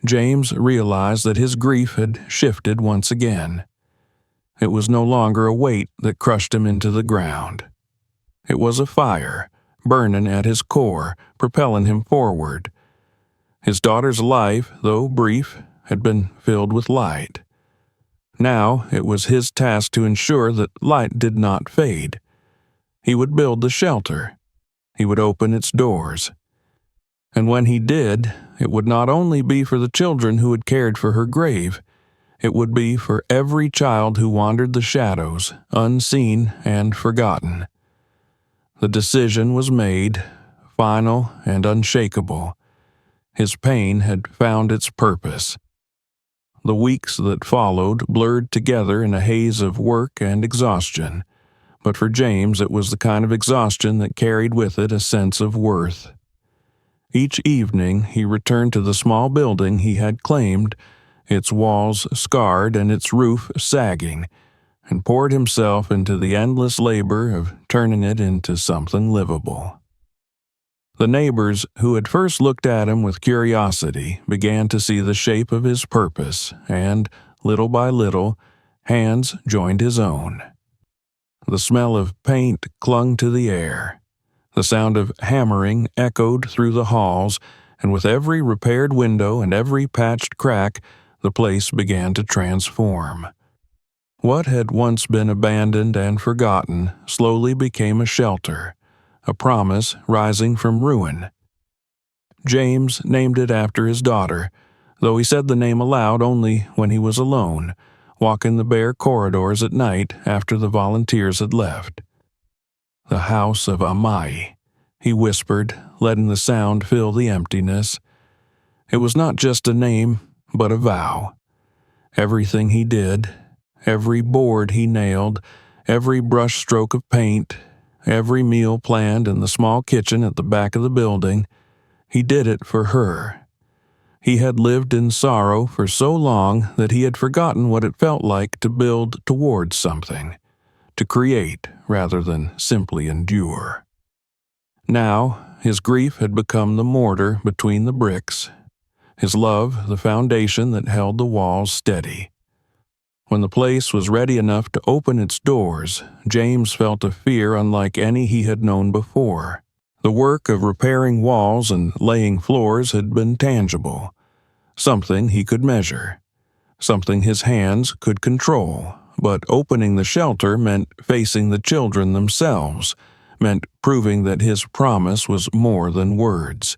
James realized that his grief had shifted once again. It was no longer a weight that crushed him into the ground. It was a fire, burning at his core, propelling him forward. His daughter's life, though brief, had been filled with light. Now it was his task to ensure that light did not fade. He would build the shelter. He would open its doors. And when he did, it would not only be for the children who had cared for her grave, it would be for every child who wandered the shadows, unseen and forgotten. The decision was made, final and unshakable. His pain had found its purpose. The weeks that followed blurred together in a haze of work and exhaustion, but for James it was the kind of exhaustion that carried with it a sense of worth. Each evening he returned to the small building he had claimed, its walls scarred and its roof sagging, and poured himself into the endless labor of turning it into something livable. The neighbors who had first looked at him with curiosity began to see the shape of his purpose, and, little by little, hands joined his own. The smell of paint clung to the air. The sound of hammering echoed through the halls, and with every repaired window and every patched crack, the place began to transform. What had once been abandoned and forgotten slowly became a shelter, a promise rising from ruin. James named it after his daughter, though he said the name aloud only when he was alone, walking the bare corridors at night after the volunteers had left. "The house of Amai," he whispered, letting the sound fill the emptiness. It was not just a name, but a vow. Everything he did, every board he nailed, every brush stroke of paint, every meal planned in the small kitchen at the back of the building, he did it for her. He had lived in sorrow for so long that he had forgotten what it felt like to build towards something, to create rather than simply endure. Now, his grief had become the mortar between the bricks, his love the foundation that held the walls steady. When the place was ready enough to open its doors, James felt a fear unlike any he had known before. The work of repairing walls and laying floors had been tangible, something he could measure, something his hands could control, but opening the shelter meant facing the children themselves, meant proving that his promise was more than words.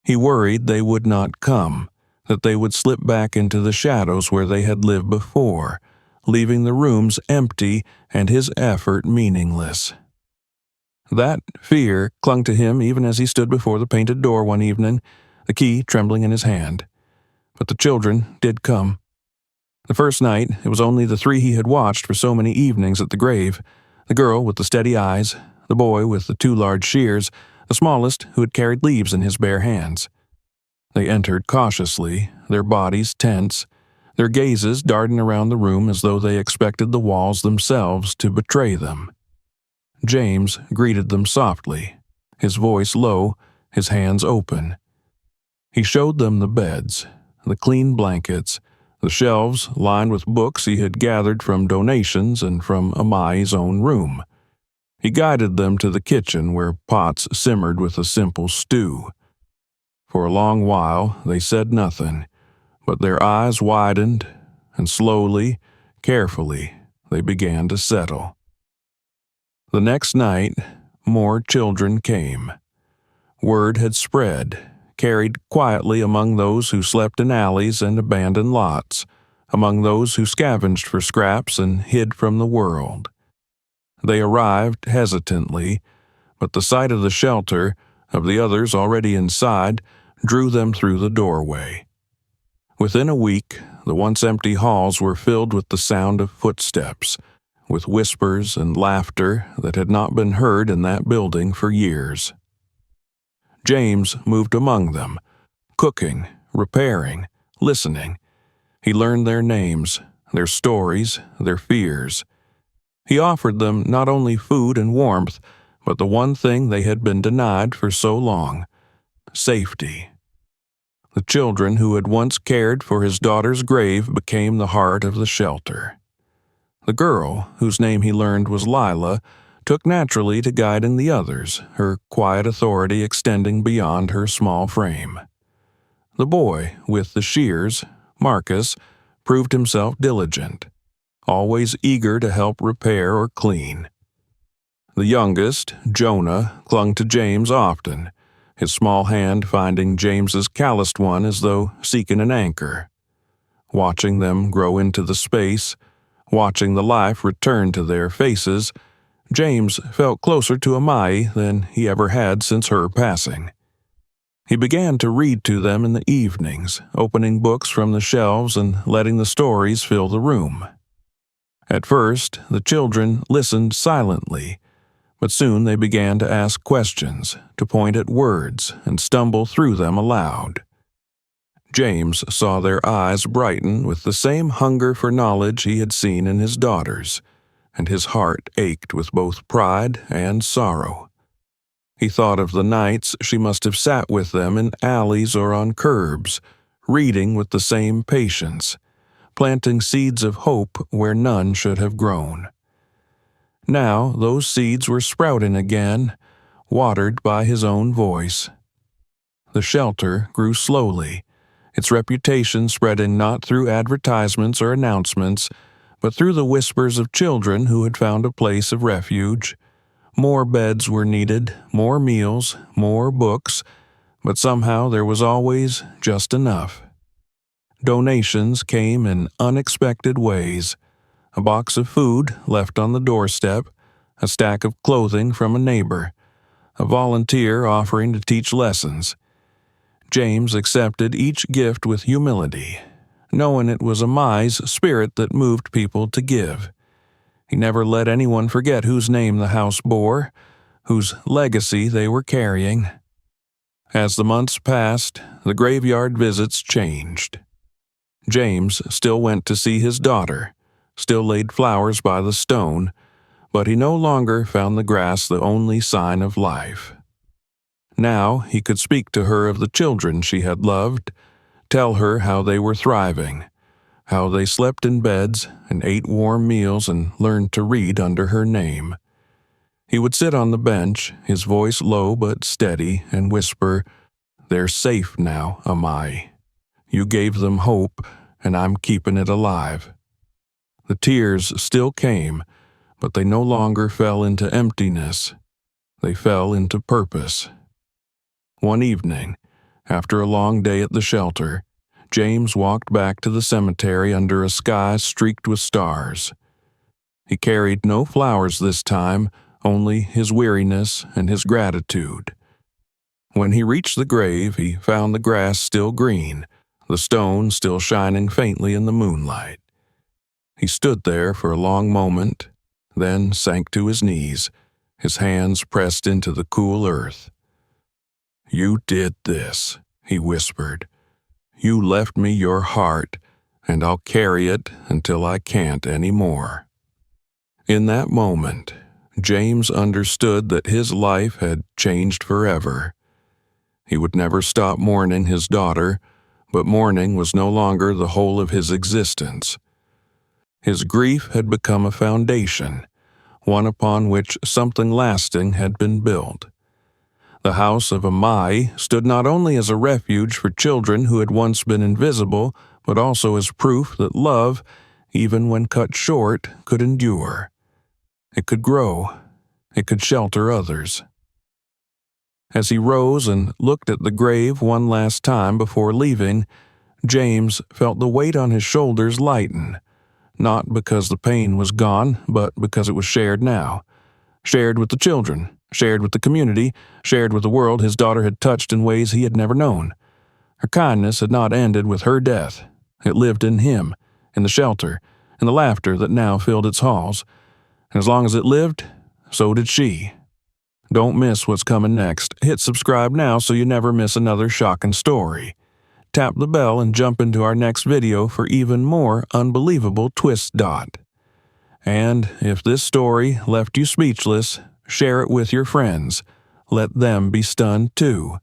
He worried they would not come, that they would slip back into the shadows where they had lived before, leaving the rooms empty and his effort meaningless. That fear clung to him even as he stood before the painted door one evening, the key trembling in his hand. But the children did come. The first night, it was only the three he had watched for so many evenings at the grave, the girl with the steady eyes, the boy with the two large shears, the smallest who had carried leaves in his bare hands. They entered cautiously, their bodies tense, their gazes darting around the room as though they expected the walls themselves to betray them. James greeted them softly, his voice low, his hands open. He showed them the beds, the clean blankets, the shelves lined with books he had gathered from donations and from Amai's own room. He guided them to the kitchen where pots simmered with a simple stew. For a long while they said nothing, but their eyes widened, and slowly, carefully, they began to settle. The next night, more children came. Word had spread, carried quietly among those who slept in alleys and abandoned lots, among those who scavenged for scraps and hid from the world. They arrived hesitantly, but the sight of the shelter, of the others already inside, drew them through the doorway. Within a week, the once empty halls were filled with the sound of footsteps, with whispers and laughter that had not been heard in that building for years. James moved among them, cooking, repairing, listening. He learned their names, their stories, their fears. He offered them not only food and warmth, but the one thing they had been denied for so long: safety. The children who had once cared for his daughter's grave became the heart of the shelter. The girl, whose name he learned was Lila, took naturally to guiding the others, her quiet authority extending beyond her small frame. The boy, with the shears, Marcus, proved himself diligent, always eager to help repair or clean. The youngest, Jonah, clung to James often, his small hand finding James's calloused one as though seeking an anchor. Watching them grow into the space, watching the life return to their faces, James felt closer to Amai than he ever had since her passing. He began to read to them in the evenings, opening books from the shelves and letting the stories fill the room. At first, the children listened silently, but soon they began to ask questions, to point at words, and stumble through them aloud. James saw their eyes brighten with the same hunger for knowledge he had seen in his daughters, and his heart ached with both pride and sorrow. He thought of the nights she must have sat with them in alleys or on curbs, reading with the same patience, planting seeds of hope where none should have grown. Now those seeds were sprouting again, watered by his own voice. The shelter grew slowly, its reputation spreading not through advertisements or announcements, but through the whispers of children who had found a place of refuge. More beds were needed, more meals, more books, but somehow there was always just enough. Donations came in unexpected ways. A box of food left on the doorstep, a stack of clothing from a neighbor, a volunteer offering to teach lessons. James accepted each gift with humility, knowing it was Amai's spirit that moved people to give. He never let anyone forget whose name the house bore, whose legacy they were carrying. As the months passed, the graveyard visits changed. James still went to see his daughter, still laid flowers by the stone, but he no longer found the grass the only sign of life. Now he could speak to her of the children she had loved, tell her how they were thriving, how they slept in beds and ate warm meals and learned to read under her name. He would sit on the bench, his voice low but steady, and whisper, "They're safe now, Amai. You gave them hope, and I'm keeping it alive." The tears still came, but they no longer fell into emptiness. They fell into purpose. One evening, after a long day at the shelter, James walked back to the cemetery under a sky streaked with stars. He carried no flowers this time, only his weariness and his gratitude. When he reached the grave, he found the grass still green, the stone still shining faintly in the moonlight. He stood there for a long moment, then sank to his knees, his hands pressed into the cool earth. "You did this," he whispered. "You left me your heart, and I'll carry it until I can't any more." In that moment, James understood that his life had changed forever. He would never stop mourning his daughter, but mourning was no longer the whole of his existence. His grief had become a foundation, one upon which something lasting had been built. The house of Amai stood not only as a refuge for children who had once been invisible, but also as proof that love, even when cut short, could endure. It could grow. It could shelter others. As he rose and looked at the grave one last time before leaving, James felt the weight on his shoulders lighten, not because the pain was gone, but because it was shared now. Shared with the children, shared with the community, shared with the world his daughter had touched in ways he had never known. Her kindness had not ended with her death. It lived in him, in the shelter, in the laughter that now filled its halls. And as long as it lived, so did she. Don't miss what's coming next. Hit subscribe now so you never miss another shocking story. Tap the bell and jump into our next video for even more unbelievable twist. And if this story left you speechless, share it with your friends. Let them be stunned too.